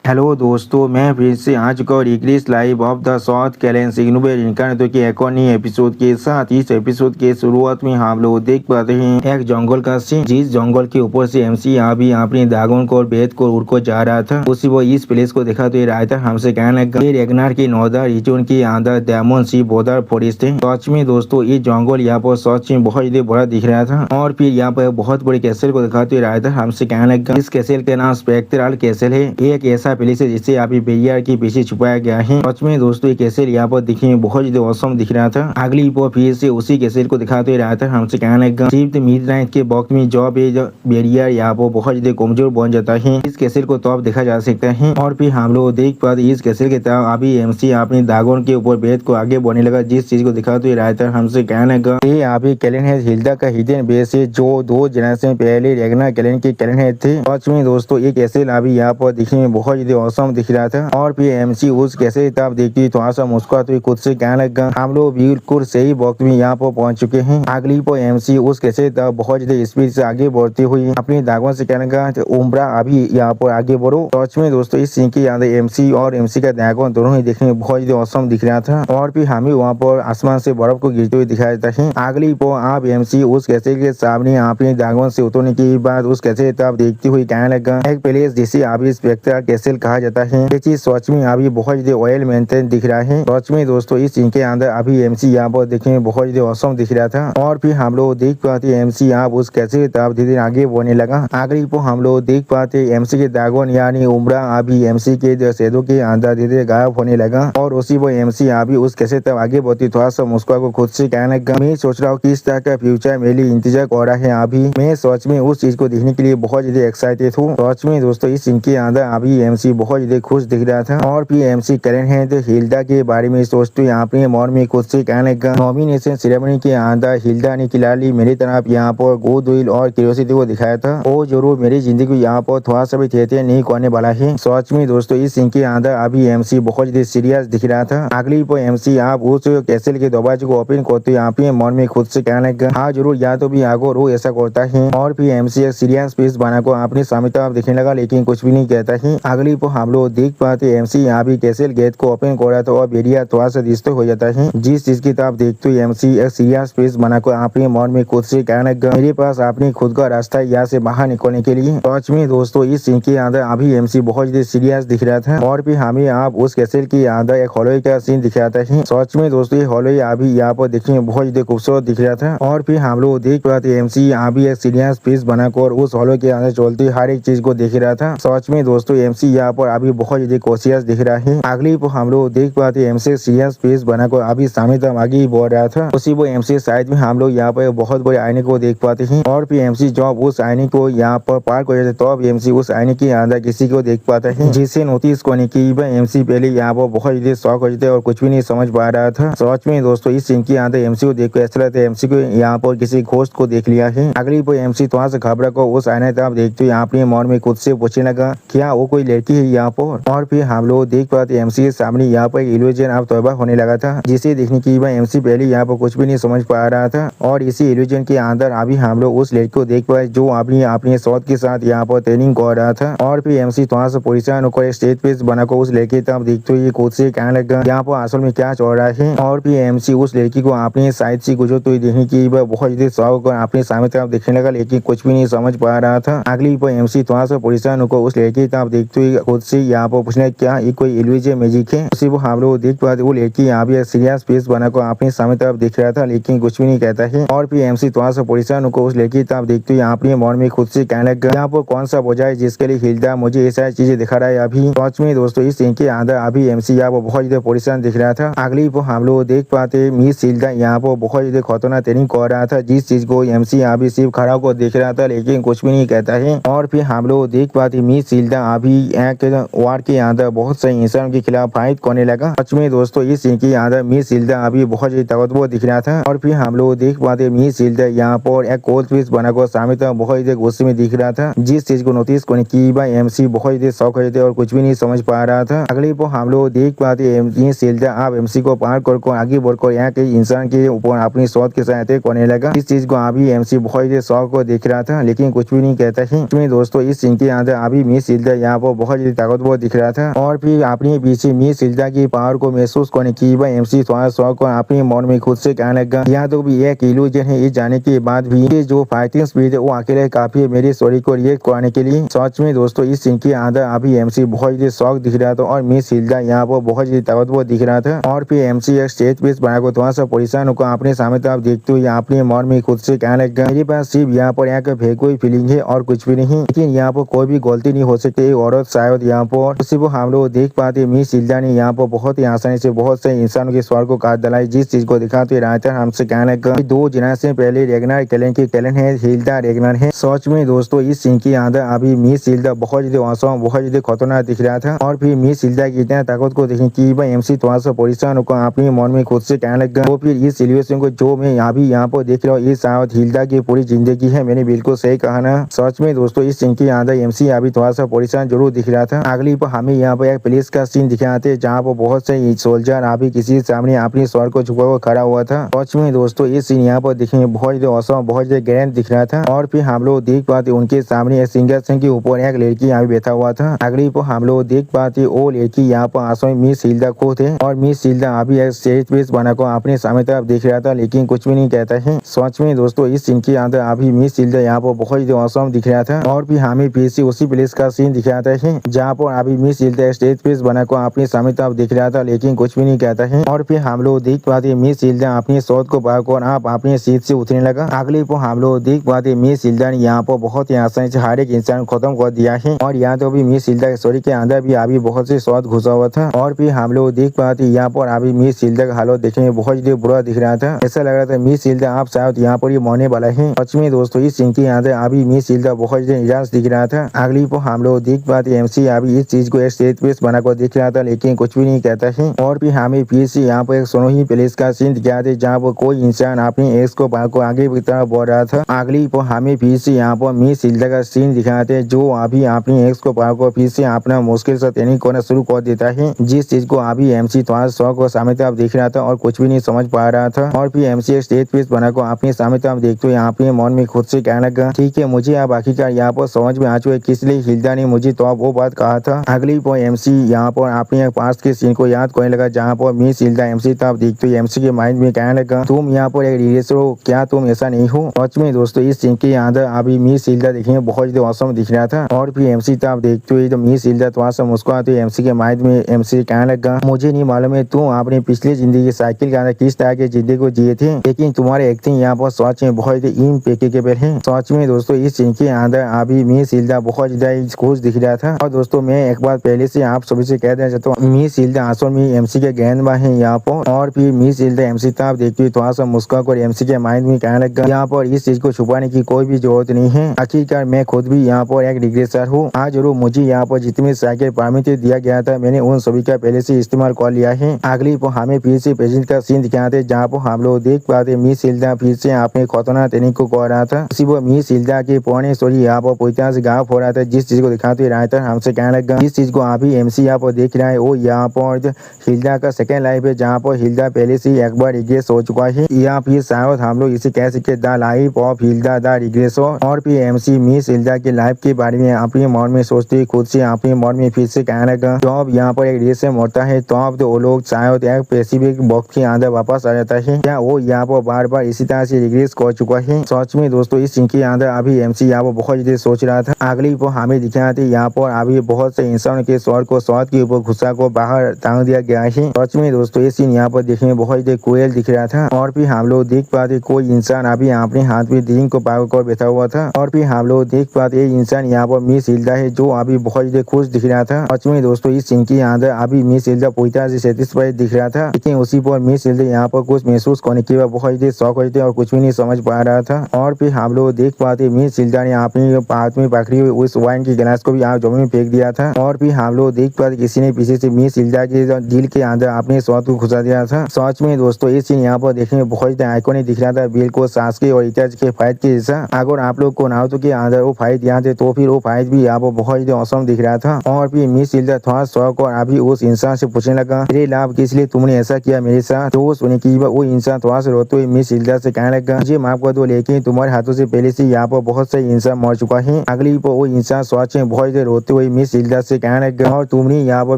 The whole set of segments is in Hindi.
हेलो दोस्तों, मैं फिर से आ चुका हूँ English live of the south कैलेंस इग्नोवेर इनका की एक और नई एपिसोड के साथ। इस एपिसोड के शुरुआत में हम लोग देख पाते हैं एक जंगल का सीन, जिस जंगल के ऊपर से एमसी अभी अपने दागों को और बेद को उड़ को जा रहा था। उसी वो इस प्लेस को देखा तो ये रहा था हमसे कहने लगा ये रेगनार की नौदर रिचून की आंदर डेमन सी बोदर फॉरेस्ट है। सच में दोस्तों ये जंगल यहाँ पर सच में बहुत ज्यादा बड़ा दिख रहा था। और फिर यहाँ पर बहुत बड़े कैसल को दिखा तो ये रहा था हमसे कहने लगा इस कैसल के नाम स्पेक्ट्रल कैसल है। एक ऐसा प्लेस है जिसे अभी बेरियर के पीछे छुपाया गया है। सच में दोस्तों ये कैसल यहाँ पर दिखने में बहुत ज्यादा औसम दिख रहा था। अगली वो फिर से उसी कैसल को दिखाते रहा था हमसे कहने लगा सिर्फ मिडनाइट के वक्त में जब ये बेरियर यहाँ पर बहुत ज्यादा कमजोर बन जाता है इस कैसल को तो अब देखा जा सकता है। और फिर हम लोग देख पाते इस कैसल के तरफ अभी एमसी अपने दागों के ऊपर बेद को आगे बढ़ने लगा। जिस चीज को दिखाते रहा था हमसे कहने लगा ये अभी कैलेन है हिल्डा का हिडन बेस है जो 2 जनरेशन पहले रेगना कैलेन के कैलेन है थे। सच में दोस्तों ये कैसल अभी यहाँ पर दिखने में बहुत ज्यादा औसम दिख रहा था। और फिर एमसी उस कैसे तब देखती थोड़ा सा मुस्कुरा तो खुद से कहने लगा हम लोग बिल्कुल सही वक्त में यहाँ पर पहुंच चुके हैं। अगली पर एमसी उस कैसे तब बहुत ज्यादा स्पीड से आगे बढ़ती हुई अपनी दागों से कहने लगा उम्रा अभी यहाँ पर आगे बढ़ो। सच में दोस्तों इस सीन की याद एमसी और एमसी का दागों दोनों ही देखने में बहुत ज्यादा औसम दिख रहा था। और फिर हमें वहाँ पर आसमान से बर्फ को गिरते हुए दिखाया जाता है। अगली पर आप एमसी उस कैसे के सामने अपने दागों से उतरने के बाद उस कैसे तब देखती हुई कहने लगा एक प्लेस जिसे अभी स्पेक्ट्रल कैसल कहा जाता है। ये चीज सच में अभी बहुत ज्यादा ऑयल मेंटेन दिख रहा है। सच में दोस्तों इस सीन के अंदर अभी एमसी यहाँ पर देखने में बहुत ज्यादा औसम दिख रहा था। और फिर हम लोग देख पाते एमसी आप उस कैसे तब धीरे आगे बढ़ने लगा। अगली पर हम लोग देख पाते एमसी के दागोन यानी उम्रा अभी एमसी के शेदों के अंदर धीरे गायब होने लगा। और उसी वो एमसी अभी उस कैसे तब आगे बढ़ती थोड़ा सा मुस्कुरा को खुद से कहने लगा मैं सोच रहा हूँ किस तरह का फ्यूचर मेरे लिए इंतजार कर रहा है। अभी मैं सच में उस चीज को देखने के लिए बहुत ज्यादा एक्साइटेड हूँ। सच में दोस्तों इस सीन के अंदर अभी एमसी बहुत ज्यादा खुश दिख रहा था। और फिर एमसी करें है तो हिल्डा के बारे में सोचते यहाँ पे मन में खुद से कहने लगा नॉमिनेशन सेरेमनी के अंदर हिल्डा ने खिलाड़ी मेरी तरफ यहाँ पर गुडविल और क्यूरियोसिटी को दिखाया था। वो जरूर मेरी जिंदगी यहाँ पर थोड़ा सा भी थे नहीं करने वाला है। सच में दोस्तों इस सीन के अंदर अभी एमसी बहुत ज्यादा सीरियस दिख रहा था। अगली पर एमसी आप उस कैसल के दरवाजे को ओपन करते यहाँ पे मन में खुद से कहने लगा हाँ जरूर या तो भी आगो रो ऐसा करता है। और फिर एमसी एक सीरियस पीस बना को अपनी सामने तरफ दिखने लगा लेकिन कुछ भी नहीं कहता है। अगली पर हम लोग देख पाते एमसी यहाँ भी कैसल गेट को ओपन कर रहा था और बेरिया थोड़ा सा डिस्टर्ब हो जाता है। जिस चीज की तरफ देखते हुए एमसी एक सीरियस पीस बना को अपने मन में खुद से कहने लगा मेरे पास अपनी खुद का रास्ता यहाँ से बाहर निकलने के लिए। सच में दोस्तों इस सीन के अंदर अभी एमसी बहुत ज्यादा सीरियस दिख रहा था। और फिर हमें आप उस कैसल के अंदर एक हॉलोई का सीन दिखाता है। सच में दोस्तों ये हॉलोई अभी यहाँ पर देखने में बहुत ज्यादा खूबसूरत दिख रहा था। और फिर हम लोग देख पाते एमसी अभी एक सीरियस पीस बनाकर उस हॉलो के अंदर चलती हर एक चीज को देख रहा था। सच में दोस्तों एमसी यहाँ पर अभी बहुत ज्यादा कॉन्शियस दिख रहा है। अगली पर हम लोग देख पाते एमसी सीरियस पीस बनाकर अभी सामने तक आगे बढ़ रहा था। उसी वो एमसी साइड में हम लोग यहाँ पर बहुत बड़े आईने को देख पाते हैं। और फिर एमसी जब उस आईने को यहाँ पर पार कर जाते तब एमसी उस आईने के अंदर किसी को देख पाता है जिसे नोटिस करने की एमसी पहले यहाँ पर बहुत ज्यादा शौक हो जाते और कुछ भी नहीं समझ पा रहा था। सच में दोस्तों इस सीन के अंदर एमसी को देख ऐसा लगता है एमसी को यहाँ पर किसी घोस्ट को देख लिया है। अगली पर एमसी थोड़ा सा घबरा को उस आईने तरफ देखते हुए अपने मन में खुद से पूछने लगा क्या वो कोई लड़की है यहाँ पर। और फिर हम लोग देख पाते एमसी के सामने यहाँ पर इल्यूजन अब तौबा होने लगा था जिसे देखने की एमसी पहले यहाँ पर कुछ भी नहीं समझ पा रहा था। और इसी इल्यूजन के अंदर अभी हम लोग उस लड़की को देख पाए जो अपने शॉट के साथ यहाँ पर ट्रेनिंग कर रहा था। और फिर एमसी थोड़ा सा परेशान होकर स्टेज पे बनाकर उस लड़की तरफ देखते हुए खुद से कहने लगा यहाँ पर असल में क्या चल रहा है। और फिर एमसी उस लड़की को अपने साइड से गुजरते हुए देखने की बहुत ज्यादा शौक और अपने सामने तरफ देखने लगा लेकिन कुछ भी नहीं समझ पा रहा था। अगली पर एमसी थोड़ा सा परेशान होकर उस लड़की तरफ देखते हुए खुद से यहाँ पर पूछना क्या ये कोई इल्यूजन मैजिक है। उसी वो हम लोग देख पाते वो लड़की यहाँ भी सीरियस फेस बनाकर अपने सामने तरफ देख रहा था लेकिन कुछ भी नहीं कहता है। और फिर एमसी थोड़ा सा परेशान होकर उस लड़की तरफ देखते हुए अपने मन में खुद से कहने लगा यहाँ पर कौन सा वजह है जिसके लिए हिल्डा मुझे ये सारी चीजें दिखा रहा है। अभी सच में दोस्तों इस सीन के अंदर अभी एमसी यहाँ पर बहुत ज्यादा परेशान दिख रहा था। अगली पर हम लोग देख पाते मिस हिल्डा यहाँ पर बहुत ज्यादा खतरनाक ट्रेनिंग कर रहा था जिस चीज को एमसी अभी सिर्फ खड़ा को देख रहा था लेकिन कुछ भी नहीं कहता है। और फिर हम लोग देख पाते मिस हिल्डा अभी एक वार के अंदर बहुत से इंसान के खिलाफ फाइट करने लगा। सच में दोस्तों इस सीन के अंदर मिस हिल्डा अभी बहुत ज्यादा ताकतवर दिख रहा था। और फिर हम लोग देख पाते मिस हिल्डा यहाँ पर एक कोल्ड फिश बनाकर सामने तक बहुत ज्यादा गुस्से में दिख रहा था जिस चीज को नोटिस करने की एमसी बहुत ज्यादा शौक हो जाते और कुछ भी नहीं समझ पा रहा था। अगले पर हम लोग देख पाते मिस हिल्डा आप एमसी को पार कर आगे बढ़कर यहाँ के इंसान के ऊपर अपनी शॉट के साथ करने लगा। इस चीज को अभी एमसी बहुत ज्यादा शौक को देख रहा था लेकिन कुछ भी नहीं कहता है। दोस्तों इस सीन के अंदर अभी मिस हिल्डा यहाँ पर बहुत बहुत ही ताकतवर दिख रहा था। और फिर अपनी पीछे मिस हिल्डा की पावर को महसूस करने की वह एमसी थोड़ा शौक और अपने मन में खुद से कहने लगा, यहाँ तो भी एक इल्यूजन है। ये जाने के बाद भी ये जो फाइटिंग स्पीड है वो अकेले काफी है मेरी स्टोरी को रिएक्ट कराने के लिए। सच में दोस्तों इस सीन के अंदर अभी एमसी बहुत ही शौक दिख रहा था और मिस हिल्डा यहाँ पर बहुत ही ताकतवर दिख रहा था। और फिर एमसी एक स्टेज पीस बनाकर थोड़ा सा परेशान होकर अपने सामने तरफ देखते हुए अपने मन में खुद से कहने लगा, मेरे पास सिर्फ यहाँ पर एक फेंकोई फीलिंग है और कुछ भी नहीं, लेकिन यहाँ पर कोई भी गलती नहीं हो सकती। औरत शायद यहाँ पर उसी को हम लोग देख पाते मिस हिल्डा ने यहाँ पर बहुत ही आसानी से बहुत से इंसानों के स्वर को काट डाला। जिस चीज को दिखाते राइटर हमसे कहने लगा 2 जनरेशन पहले रेगनार कैलन की कैलन है, हिल्डा रेगनार है। सच में दोस्तों इस सीन के अंदर अभी मिस हिल्डा बहुत ज्यादा औसम बहुत ज्यादा खतरनाक दिख रहा था। और फिर मिस हिल्डा की इतना ताकत को देखने की वह एमसी थोड़ा सा परेशान होकर अपने मन में खुद से कहने लगा, तो फिर इस सिचुएशन को जो मैं अभी यहाँ पर देख रहा हूँ ये शायद हिल्डा की पूरी जिंदगी है। मैंने बिल्कुल सही कहा ना। सच में दोस्तों इस सीन के अंदर एमसी अभी थोड़ा सा परेशान जरूर दिख रहा था। अगली पर हमें यहाँ पर एक पुलिस का सीन दिखाते जहाँ पर बहुत से सोल्जर अभी किसी सामने अपने स्वर को छुपा हुआ खड़ा हुआ था। सच में दोस्तों इस सीन यहाँ पर देखने में बहुत ज्यादा औसम बहुत ज्यादा ग्रैंड दिख रहा था। और फिर हम लोग देख पाते उनके सामने एक सिंहासन के ऊपर एक लड़की यहाँ बैठा हुआ था। अगली पर हम लोग देख पाते वो लड़की यहाँ पर आसम में मिस हिल्डा को थे और मिस हिल्डा अभी एक स्टेज पीस बनाकर अपने सामने तरफ देख रहा था लेकिन कुछ भी नहीं कहता है। सच में दोस्तों इस सीन के अंदर अभी मिस हिल्डा यहाँ पर बहुत ज्यादा औसम दिख रहा था। और फिर हमें फिर से उसी प्लेस का सीन दिखाता है जहाँ पर अभी मिस हिल्डा स्टेज पीस बनाकर अपने सामने तरफ देख रहा था लेकिन कुछ भी नहीं कहता है। और फिर हम लोग देख पाते मिस हिल्डा अपनी शॉट को पाकर आप अपने सीट से उतरने लगा। अगले पर हम लोग देख पाते मिस हिल्डा ने यहाँ पर बहुत ही आसानी से हर एक इंसान खत्म कर दिया है। और यहाँ तो भी मिस हिल्डा के स्टोरी के अंदर भी अभी बहुत से शॉट घुसा हुआ था। और फिर हम लोग देख पाते यहाँ पर अभी मिस हिल्डा का हालत देखने में बहुत ही बुरा दिख रहा था। ऐसा लग रहा था मिस हिल्डा आप शायद यहाँ पर ही मरने वाला है। सच में दोस्तों इस सीन के अंदर अभी मिस हिल्डा बहुत ही निराश दिख रहा था। अगली पर हम लोग देख पाते एमसी अभी इस चीज को एक स्टेज पीस बनाकर दिख रहा था लेकिन कुछ भी नहीं कहता है। और फिर हमें फिर से यहाँ पर एक सोनोही प्लेस का सीन दिखाते जहाँ पर कोई इंसान अपने एक्स को पाकर आगे की तरफ बढ़ रहा था। अगली पर हमें फिर से यहाँ पर मिस हिल्डा का सीन दिखाते जो अभी अपनी एक्स को पाकर फिर से अपना मुश्किल से ट्रेनिंग करना शुरू कर देता है। जिस चीज को अभी एमसी थोड़ा शौक और सामने तरफ देख रहा था और कुछ भी नहीं समझ पा रहा था। और फिर एमसी एक स्टेज पीस बनाकर अपने सामने तरफ देखते हुए अपने मन में खुद से कहने लगा, ठीक है मुझे अब आखिरकार यहाँ पर समझ में आ चुका है किस लिए हिल्डा ने मुझे तो वो बात कहा था। अगली पर एमसी यहाँ पर अपने पास के सीन को याद करने लगा जहाँ पर मिस हिल्डा एमसी तरफ देखते हुए एमसी के माइंड में कहने लगा, तुम यहाँ पर एक रिलेशन हो क्या, तुम ऐसा नहीं हो। सच में दोस्तों इस सीन के अंदर अभी मिस हिल्डा देखने में बहुत ज्यादा औसम दिख रहा था। और फिर एमसी तरफ देखते हुए तो मिस हिल्डा थोड़ा सा मुस्कुराते हुए एमसी के माइंड में एमसी कहने लगा, मुझे नहीं मालूम है तुम आपने पिछली जिंदगी साइकिल के अंदर किस तरह की जिंदगी को जिए थे लेकिन तुम्हारे एक्टिंग यहाँ पर सच में बहुत इम्पेकेबल है। सच में दोस्तों इस सीन के अंदर अभी मिस हिल्डा बहुत ज्यादा खुश दिख रहा था। और दोस्तों मैं एक बार पहले से आप सभी से कह देना चाहता हूँ मिस हिल्डा असल में एमसी के गेंदबाज है यहाँ पर। और फिर मिस हिल्डा एमसी तरफ देखते हुए थोड़ा सा मुस्कुरा कर एमसी के माइंड में कहने लगा, यहाँ पर इस चीज को छुपाने की कोई भी जरूरत नहीं है। आखिरकार मैं खुद भी यहाँ पर एक रिग्रेसर हूँ। आज जरूर मुझे यहाँ पर जितने साइकिल परमिट दिया गया था मैंने उन सभी का पहले से इस्तेमाल कर लिया है। अगली पर हमें फिर से प्रेजेंट का सीन दिखाते जहाँ पर हम लोग देख पाते मिस हिल्डा फिर से अपने खतरनाक ट्रेनिंग को कर रहा था। उसी पर मिस हिल्डा के पुराने स्टोरी यहाँ पर पूरी तरह से गायब हो रहा था। जिस चीज को दिखाते राइटर हमसे कहने लगा, जिस चीज को अभी एमसी यहाँ पर देख रहा है वो यहाँ पर हिल्डा का सेकेंड लाइफ है जहाँ पर हिल्डा पहले से एक बार रिग्रेस हो चुका है या फिर शायद हम लोग इसे कह सकते the life of Hilda the regressor. और फिर एमसी मिस हिल्डा के लाइफ के बारे में अपने मन में सोचते खुद से अपने मन में फिर से कहने लगा, जब यहाँ पर एक रिग्रेस मरता है तब तो वो लोग शायद एक स्पेसिफिक वक्त के अंदर वापस आ जाता है क्या वो यहाँ पर बार बार इसी तरह से रिग्रेस कर चुका है। सच में दोस्तों इस सीन के अंदर अभी एमसी यहाँ पर बहुत ज्यादा सोच रहा था। अगली पर हमें दिखाते यहाँ पर अभी बहुत से इंसान के स्वर को शॉट के ऊपर घुसा को बाहर टांग दिया गया है। सच में दोस्तों ये सीन यहाँ पर देखने में बहुत ही क्रूएल दिख रहा था। और फिर हम लोग देख पाते कोई इंसान अभी अपने हाथ में ड्रिंक को पाकर कर बैठा हुआ था। और फिर हम लोग देख पाते इंसान यहाँ पर मिस हिल्डा है जो अभी बहुत ही खुश दिख रहा था। सच में दोस्तों इस सीन के अंदर अभी मिस हिल्डा पूरी तरह से सेटिस्फाइड दिख रहा था लेकिन उसी पर मिस हिल्डा यहाँ पर कुछ महसूस करने के बाद बहुत ही शौक होते और कुछ भी नहीं समझ पा रहा था। और फिर हम लोग देख पाते मिस हिल्डा ने अपने हाथ में पकड़ी हुई उस वाइन की गिलास को भी आप जमीन में फेंक दिया था। और फिर हम लोग देख पाते किसी ने पीछे से मिस हिल्डा के दिल के अंदर अपने शॉट को घुसा दिया था। सच में दोस्तों ये सीन यहाँ पर देखने में बहुत आइकॉनिक दिख रहा था, बिल्कुल सासके और इताज के फाइट के जैसा। अगर आप लोग को नारुतो के अंदर वो फाइट यहाँ थे तो फिर वो फाइट भी यहाँ पर बहुत ही औसम दिख रहा था। और फिर मिस हिल्डा थोड़ा शौक और अभी उस इंसान से पूछने लगा, मेरे लाभ किस लिए तुमने ऐसा किया मेरे साथ। तो सुने की वो इंसान थोड़ा सा रोते हुए मिस हिल्डा से कहने लगा, मुझे माफ कर दो लेकिन तुम्हारे हाथों से पहले से यहाँ पर बहुत से इंसान मर चुका है। अगली पर वो इंसान सच में बहुत रोते हुए हुई मिस हिल्डा से कहने लगा, और तुमने यहाँ पर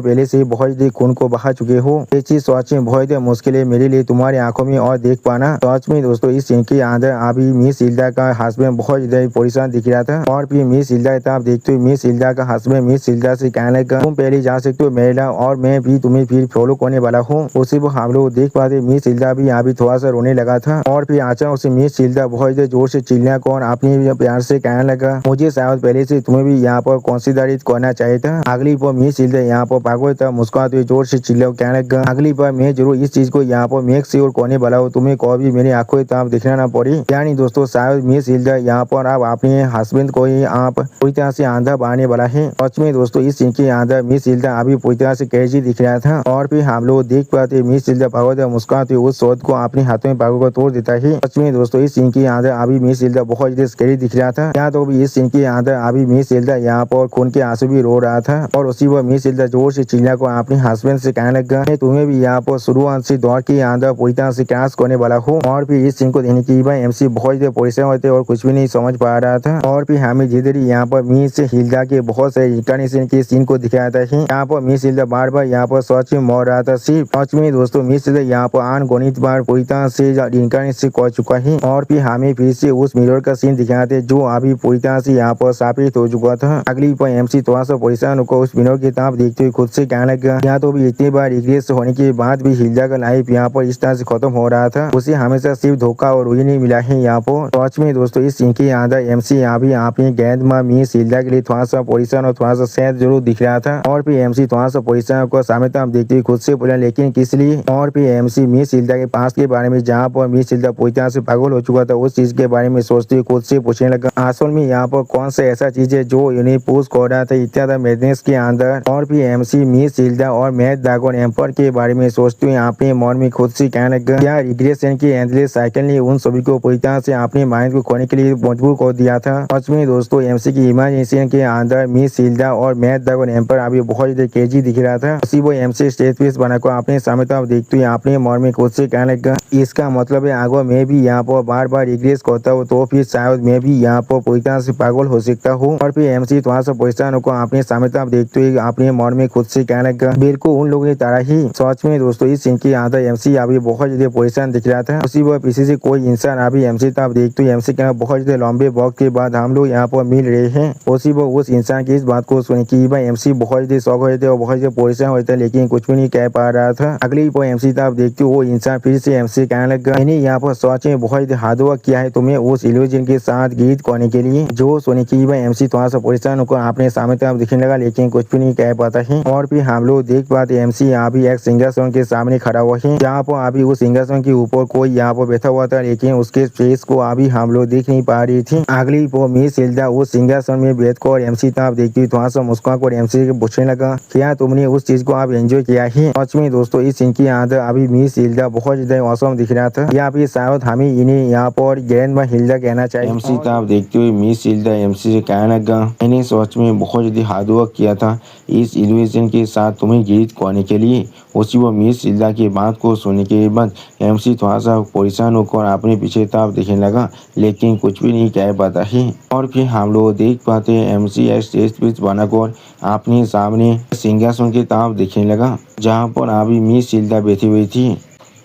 पहले से ही बहुत ही खून को बहा चुके हो, ये चीज सच में बहुत मुश्किल है मेरे लिए तुम्हारी आंखों में और देख पाना। सच में दोस्तों इस सीन के अंदर अभी मिस हिल्डा का हस्बैंड बहुत ज्यादा परेशान दिख रहा था, और फिर मिस हिल्डा आप देखते हो मिस हिल्डा का हस्बैंड मिस हिल्डा से कहने लगा, तुम पहले जा सकते हो महिला, और मैं भी तुम्हें फिर फॉलो करने वाला हूँ। उसी वो हम लोग देख पाते मिस हिल्डा भी यहाँ भी थोड़ा सा रोने लगा था, और फिर अचानक उसे मिस हिल्डा बहुत जोर से चिल्ला कर अपने प्यार से कहने लगा, मुझे शायद पहले से तुम्हें भी यहाँ पर कंसिडरेट करना चाहिए था। अगली पर मिस हिल्डा यहाँ पर पागल था मुस्कुराते हुए जोर से चिल्ला कहने लगा, अगली बार मैं जरूर इस चीज को यहाँ पर मेक श्योर करने वाला हूँ, तुम्हें कभी मेरी आंखों ताप देखना ना पड़े। यानी दोस्तों शायद मिस हिल्डा यहाँ पर आप अपने हस्बैंड को ही आप पूरी तरह से आंधा बांधने वाला है। सच में दोस्तों इस सीन के अंदर मिस हिल्डा अभी पूरी तरह से क्रेजी दिख रहा था, और फिर हम लोग देख पाते मिस हिल्डा पागल मुस्कुराते उस शॉट को अपने हाथों में पागल को तोड़ देता है। सच में दोस्तों इस सीन के अंदर अभी मिस हिल्डा बहुत ज्यादा स्कैरी दिख रहा था। यहाँ तो भी इस सीन के अंदर अभी मिस हिल्डा यहाँ पर खून के आंसू भी रो रहा था, और उसी वक्त मिस हिल्डा जोर से चिल्ला को अपने हस्बैंड से कहने लगा, मैं तुम्हें भी यहाँ पर शुरुआत से दौड़ के अंदर पूरी तरह से क्रैश करने वाला हूँ। और फिर इस सीन को देने की भाई एमसी बहुत ज्यादा परेशान होते और कुछ भी नहीं समझ पा रहा था, और फिर हमें धीरे धीरे यहाँ पर मिस हिल्डा के बहुत सारे इंटरनेशन के सीन को दिखाता है। यहाँ पर मिस हिल्डा बार बार यहाँ पर सच में मर रहा था। सिर्फ सच में दोस्तों मिस हिल्डा यहाँ पर अनगणित बार पूरी तरह से इंटरनेशन कर चुका है, और फिर हमें फिर से उस मिरर का सीन दिखाते जो अभी पूरी तरह से यहाँ पर साबित हो चुका था। अगली पर एमसी थोड़ा सा परेशान होकर उस मिरर की तरफ देखते हुए खुद से कहने लगा, यहाँ तो भी इतनी बार रिग्रेस होने के बाद भी हिल्डा का लाइफ यहाँ पर इस तरह से खत्म हो रहा था, उसे हमेशा सिर्फ धोखा और रुई नहीं मिला है। यहाँ पर सच में दोस्तों इस सीन के अंदर एमसी अभी अपनी गेंद में मिस हिल्डा के लिए थोड़ा सा परेशान और थोड़ा सा सैड जरूर दिख रहा था, और फिर एमसी थोड़ा सा परेशान को सामने तरफ देखते हुए खुद से बोला, लेकिन किस लिए? और फिर एमसी मिस हिल्डा के पास के बारे में जहाँ पर मिस हिल्डा पूरी तरह से पागल हो चुका था उस चीज के बारे में सोचते हुए खुद से पूछने लगा, असल में यहाँ पर कौन सा ऐसा चीज है जो इन्हें पुश कर रहा था इतना मैडनेस के अंदर। और फिर एमसी मिस हिल्डा और मैड ड्रैगन एम्पर के बारे में सोचते हुए अपने मन में खुद से कहने लगा, क्या रिग्रेशन की एंडलेस साइकिल ने उन सभी को पूरी तरह से अपने माइंड को खोने के लिए मजबूर कर दिया था। सच में दोस्तों एमसी की इमेजिनेशन के अंदर मिस हिल्डा और मैड ड्रैगन एम्पर अभी बहुत ज्यादा क्रेजी दिख रहा था। उसी वो एमसी स्टेज पीस बनाकर अपने सामने तरफ देखते हुए अपने मन में खुद से कहने लगा, इसका मतलब है अगर मैं भी यहाँ पर बार बार रिग्रेस करता हूँ तो फिर शायद मैं भी यहाँ पर पूरी तरह से पागल हो सकता हूँ। और फिर एमसी थोड़ा सा परेशान होकर अपने सामने तरफ देखते हुए अपने मन में खुद से कहने लगा, बिल्कुल उन लोगों की तरह ही। सच में दोस्तों इस सीन के अंदर एमसी अभी बहुत ज्यादा परेशान दिख रहा था। उसी वह पीछे से कोई इंसान अभी एमसी तरफ देखते हुए एमसी कहना, बहुत ज्यादा लंबे वक्त के बाद हम लोग यहाँ पर मिल रहे हैं। उसी वो उस इंसान की इस बात को सुन की भाई एमसी बहुत ज्यादा शौक होते और बहुत ज्यादा परेशान होते, लेकिन कुछ भी नहीं कह पा रहा था। अगली वो एमसी तरफ देखते वो इंसान फिर से एमसी कहने लगा, मैंने यहाँ पर सच में बहुत हार्ड वर्क किया है तुम्हें उस इल्यूजन के साथ गीत करने के लिए। जो सुने की भाई एमसी थोड़ा सा परेशान होकर अपने सामने तरफ दिखने लगा, लेकिन कुछ भी नहीं कह पाता है। और फिर हम लोग देख पाते एमसी अभी एक सिंहासन के सामने खड़ा हुआ है, जहाँ पर अभी उस सिंहासन के ऊपर कोई यहाँ पर बैठा हुआ था, लेकिन उसके फेस को अभी हम लोग देख नहीं पा रही थी। अगली वो मिस हिल्डा उस सिंहासन में बैठ कर एमसी तरफ देखती थोड़ा सा मुस्कुरा कर एमसी से पूछने लगा, क्या तुमने उस चीज को आप एंजॉय किया है? सच में दोस्तों इस सीन के अंदर अभी मिस हिल्डा बहुत ज्यादा औसम दिख रहा था, या फिर शायद हमें इन्हें यहाँ पर ग्रैंड मां हिल्डा कहना चाहिए। एमसी तरफ देखते हुए मिस हिल्डा एमसी से कहने लगा, मैंने सच में बहुत ज्यादा हार्ड वर्क किया था इस इल्यूजन के साथ तुम्हें गीत करने के लिए। उसी वो मिस हिल्डा की बात को सुनने के बाद एमसी थोड़ा सा परेशान होकर अपने पीछे तरफ देखने लगा, लेकिन कुछ भी नहीं कह पाता है। और फिर हम लोग देख पाते हैं एमसी एक स्टेज पिच बनाकर अपने सामने सिंहासन की तरफ देखने लगा, जहाँ पर अभी मिस हिल्डा बैठी हुई थी।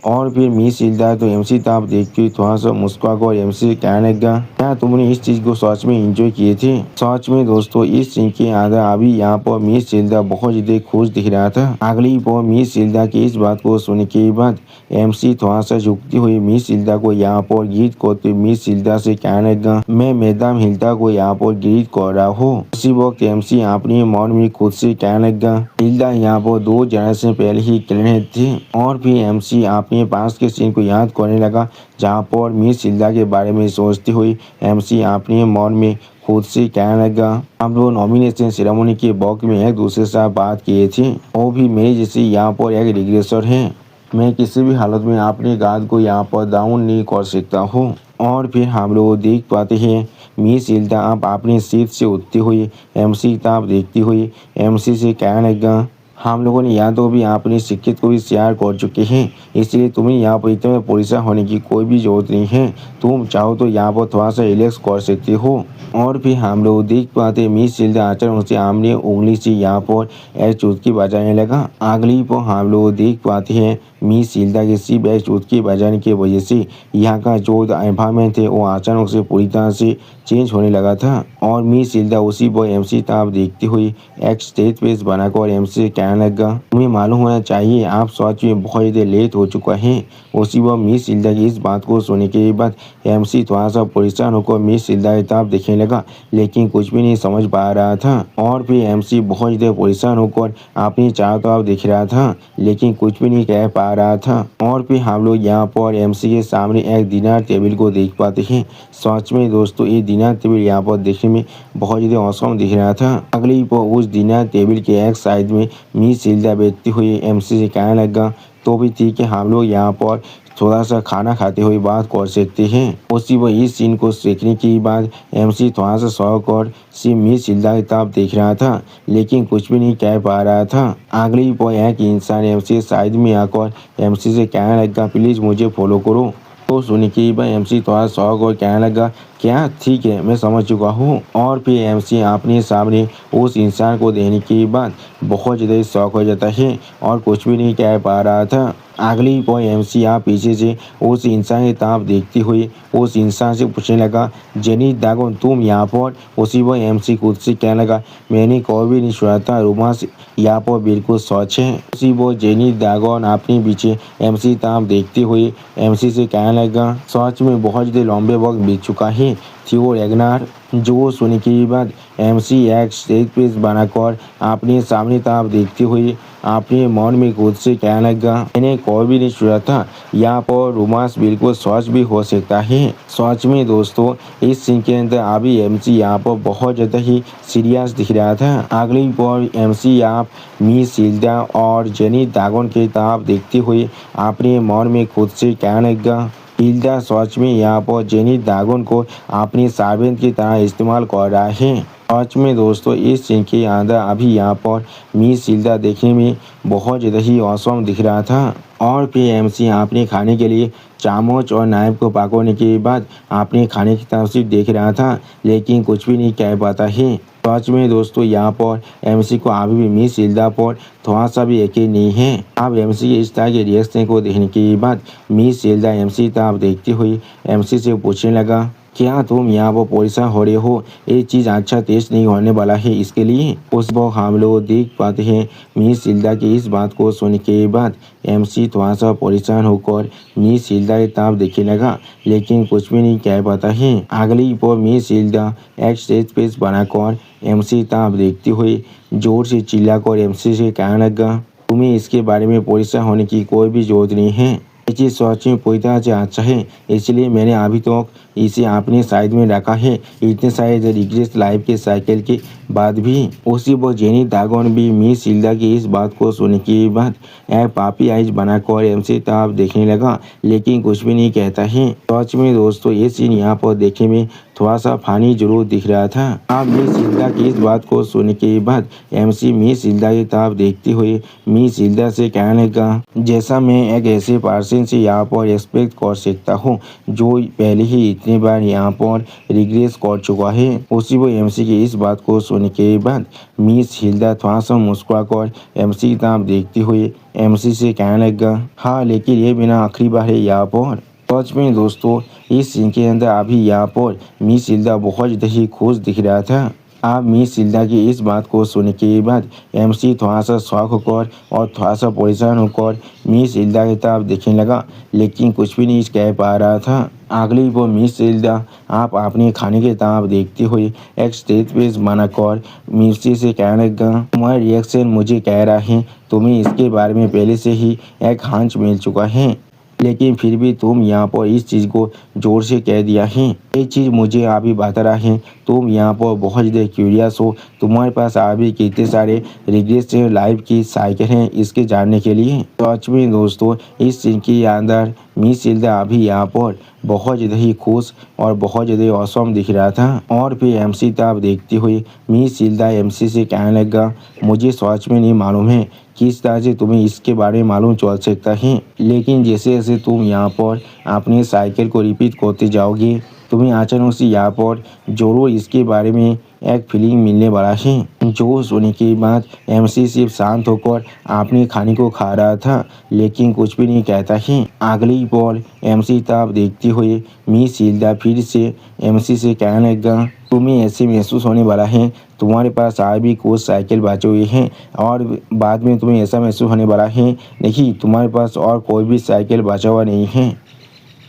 और फिर मिस हिल्डा तो एमसी तरफ देखती हुई थोड़ा सा मुस्कुरा कर एमसी कहने लगा, क्या तुमने इस चीज को सच में एंजॉय किए थे? सच में दोस्तों इस सीन के अंदर अभी यहाँ पर मिस हिल्डा बहुत ज्यादा खुश दिख रहा था। अगली पर मिस हिल्डा की इस बात को सुनने के बाद एमसी थोड़ा सा झुकती हुई मिस हिल्डा को यहाँ पर गीत करते मिस हिल्डा से कहने लगा, मैं मैडम हिल्डा को यहाँ पर गीत कर रहा हूँ। उसी वक्त एमसी अपने मन में खुद से कहने लगा, हिल्डा यहाँ पर 2 जनरेशन पहले ही क्लियर थी। और फिर एमसी अपने पास के सीन को याद करने लगा, जहाँ पर मिस हिल्डा के बारे में सोचती हुई एमसी अपने मन में खुद से कहने लगा, हम लोग नॉमिनेशन सेरेमनी के वक्त में एक दूसरे से बात किए थे, वो भी मेरे जैसे यहाँ पर एक रिग्रेसर है। मैं किसी भी हालत में अपने गाद को यहाँ पर डाउन नहीं कर सकता हूँ। और फिर हम लोग देख पाते हैं मिस हिल्डा आप अपनी सीट से उठती हुई एमसी तरफ देखती हुई एमसी से कहने लगा, हम लोगों ने यहाँ तो भी अपनी शिक्षित को भी शेयर कर चुके हैं, इसलिए तुम्हें यहाँ पर इतने परेशान होने की कोई भी जरूरत नहीं है। तुम चाहो तो यहाँ पर थोड़ा सा रिलैक्स कर सकते हो। और फिर हम लोग देख पाते हैं मिस सिल्दा अचानक से आमने उंगली से यहाँ पर एक चुटकी बजाने लगा। अगली पर हम लोग देख पाते हैं मिस सिल्दा के सिर्फ एक चुटकी बजाने की वजह से यहाँ का जो एनवायरमेंट है वो अचानक से पूरी तरह से चेंज होने लगा था। और मिस सिल्दा उसी पर एमसी ताब देखते हुए एक स्टेज पेज बनाकर एमसी से कहने लगा, तुम्हें मालूम होना चाहिए आप सच में बहुत ज़्यादा लेट हो चुका है। उसी पर मिस सिल्दा की इस बात को सुनने के बाद एमसी थोड़ा सा परेशान होकर मिस सिल्दा की तरफ देखने लगा, लेकिन कुछ भी नहीं समझ पा रहा था। और फिर एमसी बहुत ज़्यादा परेशान होकर अपनी चारों तरफ देख रहा था, लेकिन कुछ भी नहीं कह पा रहा था। और फिर हम लोग यहाँ पर एमसी के सामने एक डिनर टेबल को देख पाते हैं। सच में दोस्तों ये डिनर टेबल यहाँ पर देखने में बहुत ज़्यादा औसम दिख रहा था। अगली पर उस डिनर टेबल के एक साइड में मिस सिल्दा बैठती हुई एमसी से कहने लगा, तो भी ठीक है हम लोग यहाँ पर थोड़ा सा खाना खाते हुए बात कर सकते हैं। उसी वह इस सीन को देखने के बाद एमसी थोड़ा सा शौक और सिर्फ मिस सिल्दा की तरफ देख रहा था, लेकिन कुछ भी नहीं कह पा रहा था। अगली पर एक इंसान एमसी साइड में आकर एमसी से कहने लगा, प्लीज़ मुझे फॉलो करो। तो सुन के बाद एमसी थोड़ा शौक और कहने लगा, क्या ठीक है मैं समझ चुका हूँ। और फिर एमसी अपने सामने उस इंसान को देखने के बाद बहुत ज़्यादा शौक हो जाता है और कुछ भी नहीं कह पा रहा था। अगली पर एमसी आप पीछे से उस इंसान की तरफ देखते हुए उस इंसान से पूछने लगा, जेनी दागोन तुम यहाँ पर। उसी पर एमसी खुद से कहने लगा, मैंने कभी भी नहीं सुना था रोमांस यहाँ पर बिल्कुल सच है। उसी पर जेनी दागोन अपने पीछे एमसी तरफ देखते हुए एमसी से कहने लगा, सच में बहुत ज़्यादा लंबे वक्त बीत चुका है थियो रैग्नार। जो सुनने के बाद एमसी एक स्टेज पेज बनाकर अपने सामने तरफ देखते हुए अपने मन में खुद से कहने लगा, मैंने कभी भी नहीं सुना था यहाँ पर रोमांस बिल्कुल सच भी हो सकता है। सच में दोस्तों इस सीन के अंदर अभी एमसी यहाँ पर बहुत ज़्यादा ही सीरियस दिख रहा था। अगली पर एमसी आप मिस सिल्दा और जेनी दागोन की तरफ देखते हुए अपने मन में खुद से कहने लगा, हिल्डा सच में यहाँ पर जेनी दागोन को अपनी सर्वेंट की तरह इस्तेमाल कर रहा है। सच में दोस्तों इस सीन के अंदर अभी यहाँ पर मिस सिल्दा देखने में बहुत ज़्यादा ही औसम दिख रहा था। और फिर एमसी अपने खाने के लिए चामच और नाइफ को पकड़ने के बाद अपने खाने की तरफ से देख रहा था, लेकिन कुछ भी नहीं कह पाता है। सच में दोस्तों यहाँ पर एमसी को अभी भी मिस सिल्दा पर थोड़ा सा भी यकीन नहीं है। अब एमसी के इस तरह के रिएक्शन को देखने के बाद मिस सिल्दा एमसी तरफ देखते हुए एमसी से पूछने लगा, क्या तुम यहाँ पर परेशान हो रहे हो, ये चीज़ अच्छा टेस्ट नहीं होने वाला है इसके लिए। उस वक्त हम लोग देख पाते हैं मिस सिल्दा की इस बात को सुनने के बाद एमसी थोड़ा सा परेशान होकर मिस सिल्दा की तरफ देखने लगा, लेकिन कुछ भी नहीं कह पाता है। अगली पर मिस सिल्दा एक स्टेज पेज बनाकर एमसी तरफ देखते हुए जोर से चिल्लाकर एमसी से कहने लगा, तुम्हें इसके बारे में परेशान होने की कोई भी जरूरत नहीं है। ये चीज़ सच में पूरी तरह से अच्छा है, इसलिए मैंने अभी तक इसे अपने साइड में रखा है। इतने सारे रिग्रेस लाइफ के साइकिल के बाद भी। उसी पर जेनी दागोन भी मिस सिल्दा की इस बात को सुनने के बाद एक पापी आइज बनाकर एमसी तरफ देखने लगा, लेकिन कुछ भी नहीं कहता है। सच में दोस्तों ये सीन यहाँ पर देखने में थोड़ा सा फानी जरूर दिख रहा था। अब मिस सिल्दा की इस बात को सुनने के बाद एमसी मिस सिल्दा की तरफ देखते हुए मिस सिल्दा से कहने लगा, जैसा मैं एक ऐसे पर्सन से यहाँ पर एक्सपेक्ट कर सकता हूँ जो पहले ही इतनी बार यहाँ पर रिग्रेस कर चुका है। उसी वो एमसी की इस बात को सुनने के बाद मिस सिल्दा थोड़ा सा मुस्कुराकर एमसी की तरफ देखते हुए एमसी से कहने लगा, हाँ लेकिन ये बिना आखिरी बार है यहाँ पर। सच में दोस्तों इस सीन के अंदर अभी यहाँ पर मिस सिल्दा बहुत ज़्यादा ही खुश दिख रहा था। अब मिस सिल्दा की इस बात को सुनने के बाद एमसी थोड़ा सा शौक होकर और थोड़ा सा परेशान होकर मिस सिल्दा की तरफ देखने लगा, लेकिन कुछ भी नहीं कह पा रहा था। अगली वो मिस सिल्दा आप अपने खाने की तरफ देखते हुए एक स्टेज पेज बनाकर मिर्ची से कहने लगा, तुम्हारा रिएक्शन मुझे कह रहा है तुम्हें इसके बारे में पहले से ही एक हंच मिल चुका है, लेकिन फिर भी तुम यहाँ पर इस चीज़ को जोर से कह दिया है। ये चीज़ मुझे अभी बता रहा है तुम यहाँ पर बहुत ज़्यादा क्यूरियस हो, तुम्हारे पास अभी कितने सारे रिग्रेस लाइफ की साइकिल हैं इसके जानने के लिए। सच में दोस्तों इस सीन के अंदर मिस सिल्दा अभी यहाँ पर बहुत ज़्यादा ही खुश और बहुत ज़्यादा औसम दिख रहा था। और फिर एमसी तरफ देखते हुए मिस सिल्दा एमसी से कहने लगा, मुझे सच में नहीं मालूम है किस तरह से तुम्हें इसके बारे में मालूम चल सकता है। लेकिन जैसे जैसे तुम यहाँ पर अपने साइकिल को रिपीट करते जाओगे तुम्हें अचानक से यहाँ पर जरूर इसके बारे में एक फीलिंग मिलने वाला है। जो सुनने के बाद एमसी सिर्फ शांत होकर अपने खाने को खा रहा था लेकिन कुछ भी नहीं कहता है। अगली पल एमसी तब देखते हुए मिस हिल्डा फिर से एमसी से कहने लगा, तुम्हें ऐसे महसूस होने वाला है तुम्हारे पास आज भी कुछ साइकिल बचे हुए हैं और बाद में तुम्हें ऐसा महसूस होने वाला है नहीं तुम्हारे पास और कोई भी साइकिल बचा हुआ नहीं है।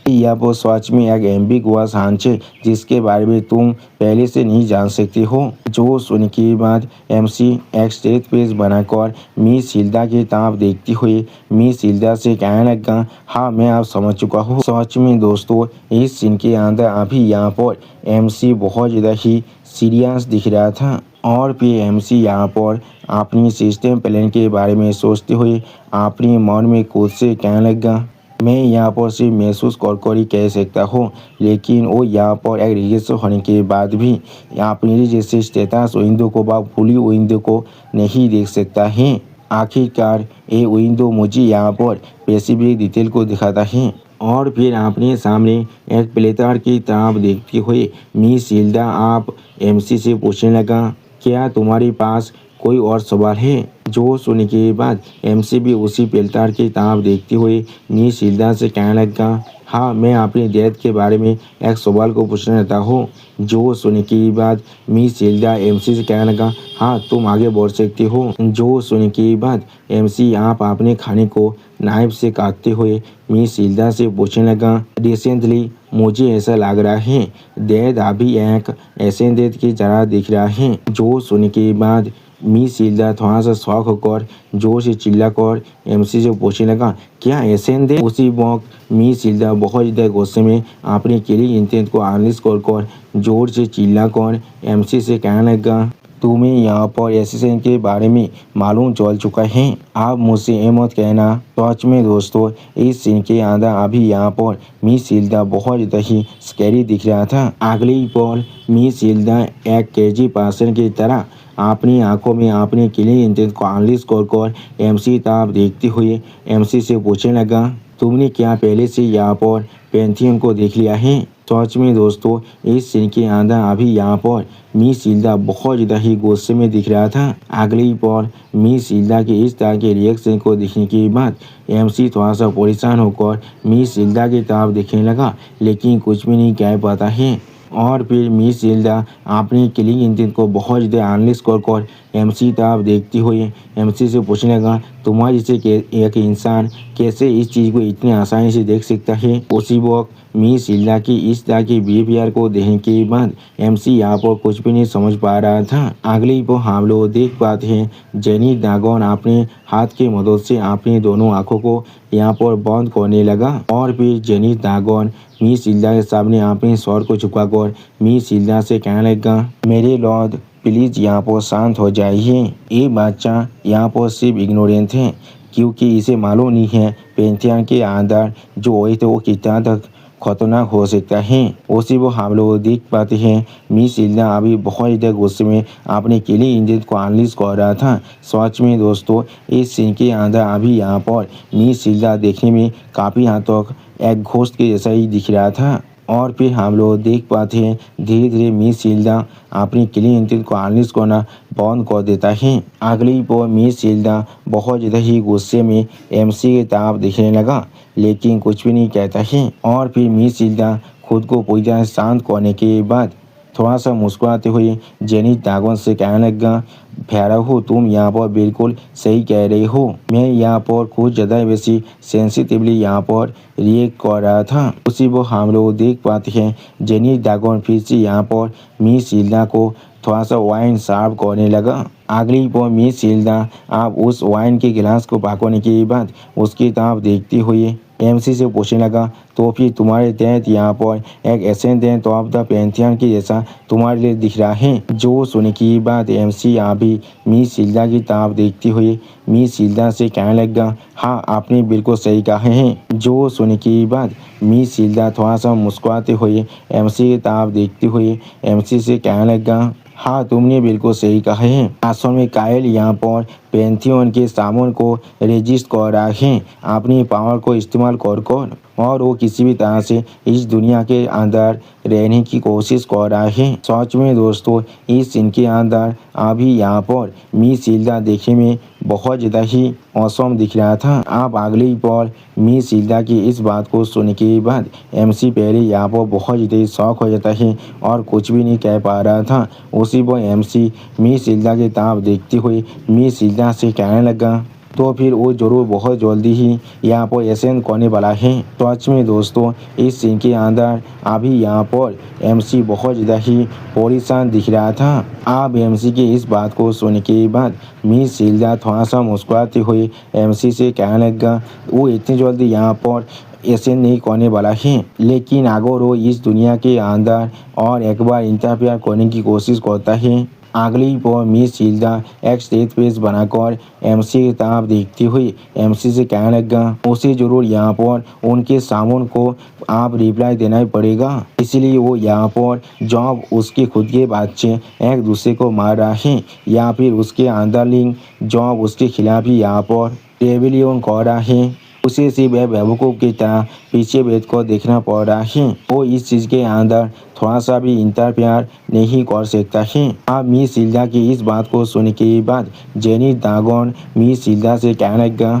यह वो सच में एक एम्बिगुअस हांच है जिसके बारे में तुम पहले से नहीं जान सकते हो। जो सुनने के बाद एमसी एक स्टेज पेज बनाकर मिस हिल्डा की तरफ देखती हुई मिस हिल्डा से कहने लगा, हाँ मैं अब समझ चुका हूँ। सच में दोस्तों इस सीन के अंदर अभी यहाँ पर एमसी बहुत ज़्यादा ही सीरियस दिख रहा था और फिर एमसी यहाँ पर अपनी सिस्टम प्लान के बारे में सोचते हुए अपने मन में खुद से कहने लगा, मैं यहाँ पर सिर्फ महसूस कर ही कह सकता हूँ लेकिन वो यहाँ पर एक रिलेशन होने के बाद भी अपने जैसे स्टेटस विंडो को व फुली विंडो को नहीं देख सकता है। आखिरकार ये विंडो मुझे यहाँ पर स्पेसिफिक डिटेल को दिखाता है। और फिर अपने सामने एक प्लेटर की तरफ देखते हुए मिस हिल्डा आप एमसी से पूछने लगा, क्या तुम्हारे पास कोई और सवाल है। जो सुनने के बाद एमसी भी उसी प्लेटर की तरफ देखते हुए मिस हिल्डा से कहने लगा, हाँ मैं अपने डेथ के बारे में एक सवाल को पूछना चाहता हूँ। जो सुनने के बाद मिस हिल्डा एमसी से कहने लगा, हाँ तुम आगे बढ़ सकते हो। जो सुनने के बाद एमसी आप अपने खाने को नाइफ से काटते हुए मिस हिल्डा से पूछने लगा, रिसेंटली मुझे ऐसा लग रहा है डेथ अभी एक ऐसे डेथ की तरह दिख रहा है। जो सुनने के बाद मिस हिल्डा थोड़ा सा शौक होकर जोर से चिल्लाकर एमसी से पूछने लगा, क्या एसेंट दे। उसी वक्त मिस हिल्डा बहुत ज़्यादा गुस्से में अपने किलिंग इंटेंट को अनलिस्ट कर जोर से चिल्लाकर एमसी से कहने लगा, तुम्हें यहाँ पर एसेंट के बारे में मालूम चल चुका है, आप मुझसे ये मत कहना। सच में दोस्तों इस सीन के अंदर अभी यहाँ पर मिस हिल्डा बहुत ज़्यादा ही स्कैरी दिख रहा था। अगली पल मिस हिल्डा एक केजी पर्सन की तरह अपनी आंखों में अपने किलिंग इंटेंट को अनलिस्ट कर एमसी तरफ देखते हुए एमसी से पूछने लगा, तुमने क्या पहले से यहाँ पर पैंथियन को देख लिया है। सच में दोस्तों इस सीन के अंदर अभी यहाँ पर मिस हिल्डा बहुत ज़्यादा ही गुस्से में दिख रहा था। अगली पल मिस हिल्डा के इस तरह के रिएक्शन को देखने के बाद एमसी थोड़ा सा परेशान होकर मिस हिल्डा की तरफ देखने लगा लेकिन कुछ भी नहीं कह पाता है। और फिर मिस हिल्डा अपनी किलिंग इंटेंट को बहुत ज़्यादा अनलिस्ट कर एमसी तरफ देखते हुए एमसी से पूछने लगा, तुम्हारे जैसे एक इंसान कैसे इस चीज़ को इतनी आसानी से देख सकता है। उसी वक्त मिस हिल्डा की इस तरह के बिहेवियर को देखने के बाद एमसी यहाँ पर कुछ भी नहीं समझ पा रहा था। अगली को हम लोग देख पाते हैं जेनी ड्रैगन अपने हाथ की मदद से अपनी दोनों आंखों को यहाँ पर बंद करने लगा और फिर जेनी ड्रैगन मिस हिल्डा के सामने अपने सर को झुकाकर मिस हिल्डा से कहने लगा, मेरे लॉर्ड प्लीज़ यहाँ पर शांत हो जाइए। ये बच्चा यहाँ पर सिर्फ इग्नोरेंट है क्योंकि इसे मालूम नहीं है पैंथियन के अंदर जो वही तो वो कितना तक खतरनाक हो सकता है। उसी वो हम लोग देख पाते हैं मिस हिल्डा अभी बहुत ज़्यादा गुस्से में अपने किलिंग इंटेंट को अनलिस्ट कर रहा था। सच में दोस्तों इस सीन के अंदर अभी यहाँ पर मिस हिल्डा देखने में काफ़ी हद तक एक घोस्ट के जैसा ही दिख रहा था। और फिर हम लोग देख पाते हैं धीरे धीरे मिस हिल्डा अपनी किलिंग इंटेंट को अनलिस्ट करना बंद कर देता है। अगली पर मिस हिल्डा बहुत ज़्यादा ही गुस्से में एमसी की तरफ देखने लगा लेकिन कुछ भी नहीं कहता है। और फिर मिस हिल्डा खुद को पूरी तरह शांत करने के बाद थोड़ा सा मुस्कुराते हुए जेनी ड्रैगन से कहने लगा, भैरव तुम यहाँ पर बिल्कुल सही कह रहे हो। मैं यहाँ पर कुछ ज़्यादा वैसी सेंसिटिवली यहाँ पर रिएक्ट कर रहा था। उसी वो हम लोग देख पाते हैं जेनी ड्रैगन फिर से यहाँ पर मिस हिल्डा को थोड़ा सा वाइन सर्व करने लगा। अगली पर मिस हिल्डा आप उस वाइन के गिलास को पकड़ने के बाद उसकी तरफ देखते हुए एमसी से पूछने लगा, तो फिर तुम्हारे डेथ यहाँ पर एक ascent death of the pantheon के जैसा तुम्हारे लिए दिख रहा है। जो सुनने की बात एमसी अभी मिस हिल्डा की तरफ देखते हुए मिस हिल्डा से कहने लगा, हाँ आपने बिल्कुल सही कहा है। जो सुनने की बात मिस हिल्डा थोड़ा सा मुस्कुराते हुए एमसी की तरफ देखते हुए एमसी से कहने लगा, हाँ तुमने बिल्कुल सही कहा है। असल में कायल यहाँ पर पैंथियन के सामान को रेजिस्ट कर रहा है अपनी पावर को इस्तेमाल कर और वो किसी भी तरह से इस दुनिया के अंदर रहने की कोशिश कर रहा है। सच में दोस्तों इस सीन के अंदर अभी यहाँ पर मिस हिल्डा देखने में बहुत ज़्यादा ही औसम दिख रहा था। आप अगले ही पल मिस हिल्डा की इस बात को सुनने के बाद MC पेरी यहाँ पर बहुत ज़्यादा शौक हो जाता है और कुछ भी नहीं कह पा रहा था। उसी पर MC मिस हिल्डा की तरफ देखते हुए मिस हिल्डा से कहने लगा तो फिर वो जरूर बहुत जल्दी ही यहाँ पर एसेंड करने वाला है। सच में दोस्तों इस सीन के अंदर अभी यहाँ पर MC बहुत ज़्यादा ही परेशान दिख रहा था। अब MC की इस बात को सुनने के बाद मिस हिल्डा थोड़ा सा मुस्कुराते हुए MC से कहने लगा वो इतनी जल्दी यहाँ पर ऐसे नहीं करने वाला है, लेकिन अगर वो इस दुनिया के अंदर और एक बार इंटरफेयर करने की कोशिश करता है। अगली पर मिस हिल्डा एक स्टेज पेज बनाकर MC की तरफ देखती हुई MC से कहने लगा उसे जरूर यहाँ पर उनके सामान को आप रिप्लाई देना ही पड़ेगा। इसलिए वो यहाँ पर जब उसके खुद के बच्चे एक दूसरे को मार रहा है या फिर उसके अंदरलिंग जब उसके खिलाफ ही यहाँ पर रेबेलियन कर रहा है उसे सिर्फ बेवकूफ़ की तरह पीछे बैठ कर देखना पड़ रहा है। वो इस चीज़ के अंदर थोड़ा सा भी इंटरफेयर नहीं कर सकता है। अब मिस हिल्डा की इस बात को सुनने के बाद जेनी ड्रैगन मिस हिल्डा से कहने लगा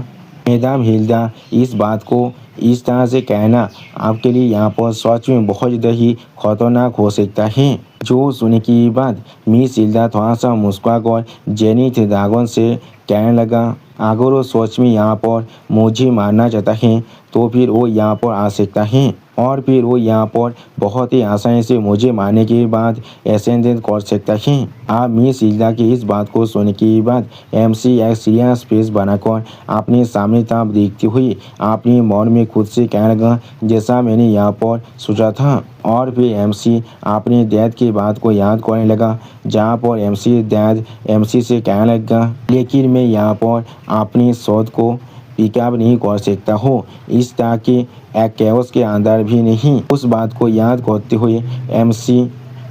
मैडम हिल्डा इस बात को इस तरह से कहना आपके लिए यहाँ पर सच में बहुत ज़्यादा ही खतरनाक हो सकता है। जो सुनने के बाद मिस हिल्डा थोड़ा सा मुस्कुरा कर जेनी ड्रैगन से कहने लगा अगर वो सच में यहाँ पर मुझे मारना चाहता है तो फिर वो यहाँ पर आ सकता है और फिर वो यहाँ पर बहुत ही आसानी से मुझे मारने के बाद एसेंडेंट कर सकता है। आप मिस हिल्डा की इस बात को सुनने के बाद MC एक सीरियस फेस बनाकर अपने सामने तरफ देखती हुई अपने मन में खुद से कहने लगा जैसा मैंने यहाँ पर सोचा था। और फिर MC अपने डैड की बात को याद करने लगा जहाँ पर MC डैड MC से कहने लगा लेकिन मैं यहाँ पर अपनी शोध को पिकअप नहीं कर सकता हूँ इस तरह के एक कैओस के अंदर भी नहीं। उस बात को याद करते हुए MC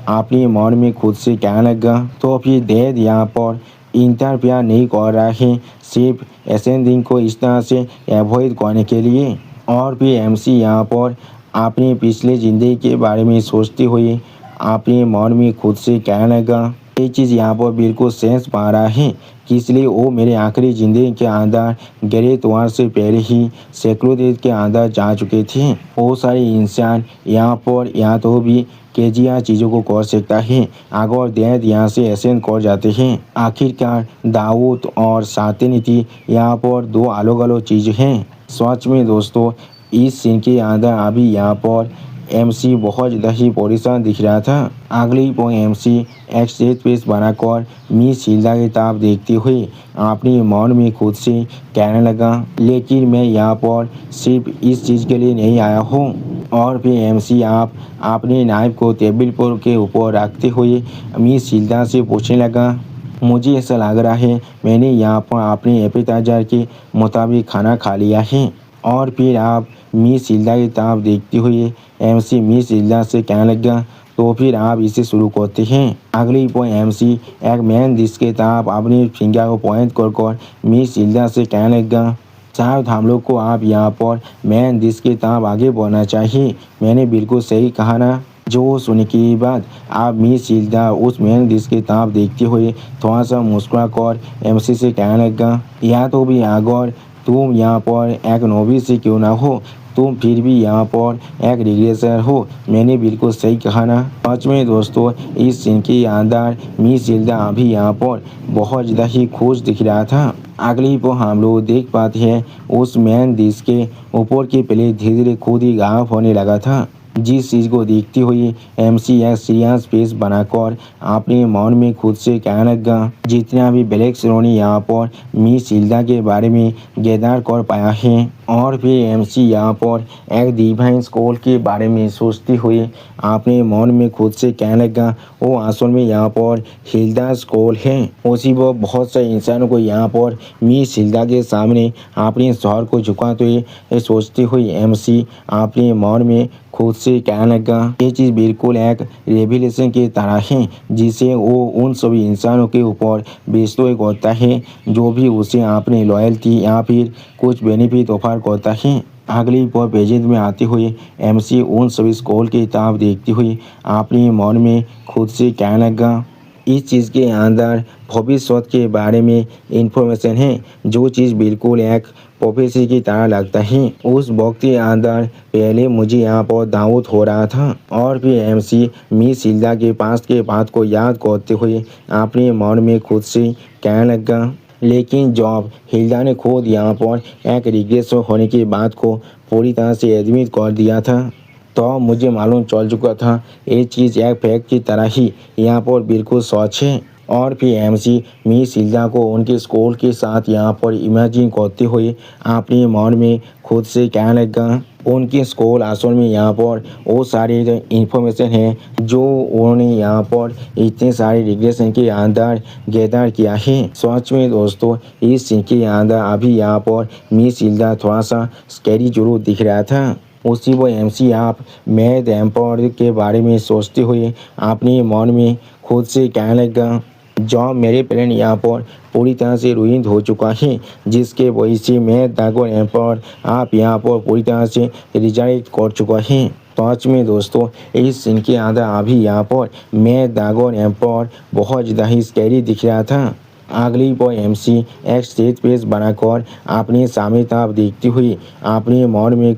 अपने मन में खुद से कहने लगा तो फिर डैड यहाँ पर इंटरफेयर नहीं कर रहा है सिर्फ एसेंडिंग को इस तरह से एवॉइड करने के लिए। और फिर MC यहाँ पर अपनी पिछले ज़िंदगी के बारे में सोचते हुए अपने मन में खुद से कहने लगा ये चीज़ यहाँ पर बिल्कुल सेंस पा रहा है कि इसलिए वो मेरे आखिरी ज़िंदगी के अंदर ग्रेट वार से पहले ही सैकड़ों देश के अंदर जा चुके थे। बहुत सारे इंसान यहाँ पर या तो भी केजिया चीज़ों को कर सकता है अगर डैड यहाँ से एसेंड कर जाते हैं। आखिरकार दाऊद और सातनीति यहाँ पर दो अलग अलग चीज़ें हैं। सच में दोस्तों इस सीन के अंदर अभी यहाँ पर MC बहुत ज़्यादा ही परेशान दिख रहा था। अगली पर MC एक स्टेज पेज बनाकर मिस हिल्डा की तरफ देखते हुए अपने मन में खुद से कहने लगा लेकिन मैं यहाँ पर सिर्फ इस चीज़ के लिए नहीं आया हूँ। और फिर MC आप अपने नाइफ को टेबल पर के ऊपर रखते हुए मिस हिल्डा से पूछने लगा मुझे ऐसा लग रहा है मैंने यहाँ पर अपने एपेटाइजर के मुताबिक खाना खा लिया है। और फिर आप मिस हिल्डा की तरफ देखते हुए MC मिस हिल्डा से कहने लगा तो फिर आप इसे शुरू करते हैं। अगली पर MC एक मैन डिश के तरफ अपनी फिंगर को पॉइंट कर मिस हिल्डा से कहने लगा शायद हम लोग को आप यहाँ पर मैन डिश की तरफ आगे बढ़ना चाहिए। मैंने बिल्कुल सही कहा ना। जो सुनने के बाद आप मिस हिल्डा उस मैन डिश की तरफ देखते हुए थोड़ा सा मुस्कुरा कर MC से कहने लगा या तो भी अगर तुम यहाँ पर एक नोविस से क्यों ना हो तुम फिर भी यहाँ पर एक रिग्रेसर हो। मैंने बिल्कुल सही कहा ना। सच में दोस्तों इस सीन के अंदर मिस हिल्डा अभी यहाँ पर बहुत ज़्यादा ही खुश दिख रहा था। अगली पर हम लोग देख पाते हैं उस मैन डिश के ऊपर की प्लेट धीरे धीरे खुद ही गायब होने लगा था। जिस चीज़ को देखते हुए MC एक सीरियस फेस बनाकर अपने मन में खुद से कहने लगा जितना भी ब्लैक श्रोनी यहाँ पर मिस हिल्डा के बारे में गैदर कर पाया है। और फिर MC यहाँ पर एक डिवाइन स्कॉल के बारे में सोचते हुए अपने मन में खुद से कहने लगा वो असल में यहाँ पर हिल्डा स्कॉल है। उसी वो बहुत से इंसानों को यहाँ पर मिस हिल्डा के सामने अपने शहर को झुकाते हुए सोचते हुए MC अपने मन में खुद से कहने लगा, ये चीज़ बिल्कुल एक रेवलेशन की तरह है जिसे वो उन सभी इंसानों के ऊपर बेस्तोय करता है जो भी उसे अपनी लॉयल्टी या फिर कुछ बेनिफिट ऑफर करता है। अगली पर पेजेंट में आते हुए एमसी उन सभी स्कूल की किताब देखती हुई अपने मन में खुद से कहने लगा, इस चीज़ के अंदर भविष्य के बारे में इंफॉर्मेशन है जो चीज़ बिल्कुल एक प्रोफेसी की तरह लगता है। उस वक्त के अंदर पहले मुझे यहाँ पर डाउट हो रहा था और फिर एमसी मिस हिल्डा के पास के बात को याद करते हुए अपने मन में खुद से कहने लगा, लेकिन जब हिल्डा ने खुद यहाँ पर एक रिग्रेस होने की बात को पूरी तरह से एडमिट कर दिया था तो मुझे मालूम चल चुका था ये चीज़ एक फैक्ट की तरह ही यहाँ पर बिल्कुल सच है। और फिर एमसी मिस हिल्डा को उनके स्कूल के साथ यहाँ पर इमेजिन करते हुए अपने मन में खुद से कहने लगा, उनके स्कूल असल में यहाँ पर वो सारी इंफॉर्मेशन है जो उन्होंने यहाँ पर इतने सारे रिग्रेशन के अंदर गैदर किया है। सच में दोस्तों इस सीन के अंदर अभी यहाँ पर मिस हिल्डा थोड़ा सा स्कैरी जरूर दिख रहा था। उसी वो एमसी आप मैड एम्पायर के बारे में सोचते हुए अपने मन में खुद से कहने लगा, जब मेरे प्लान यहाँ पर पूरी तरह से रुइन हो चुका है जिसके वजह से मैं ड्रैगन एम्पायर आप यहाँ पर पूरी तरह से रिजाइट कर चुका है। सच में दोस्तों इस सीन के अंदर अभी यहाँ पर मैं ड्रैगन एम्पायर बहुत ज़्यादा ही स्कैरी दिख रहा था। अगली पर एमसी एक स्टेज पेज बनाकर अपने सामने तरफ देखती हुई अपने मन में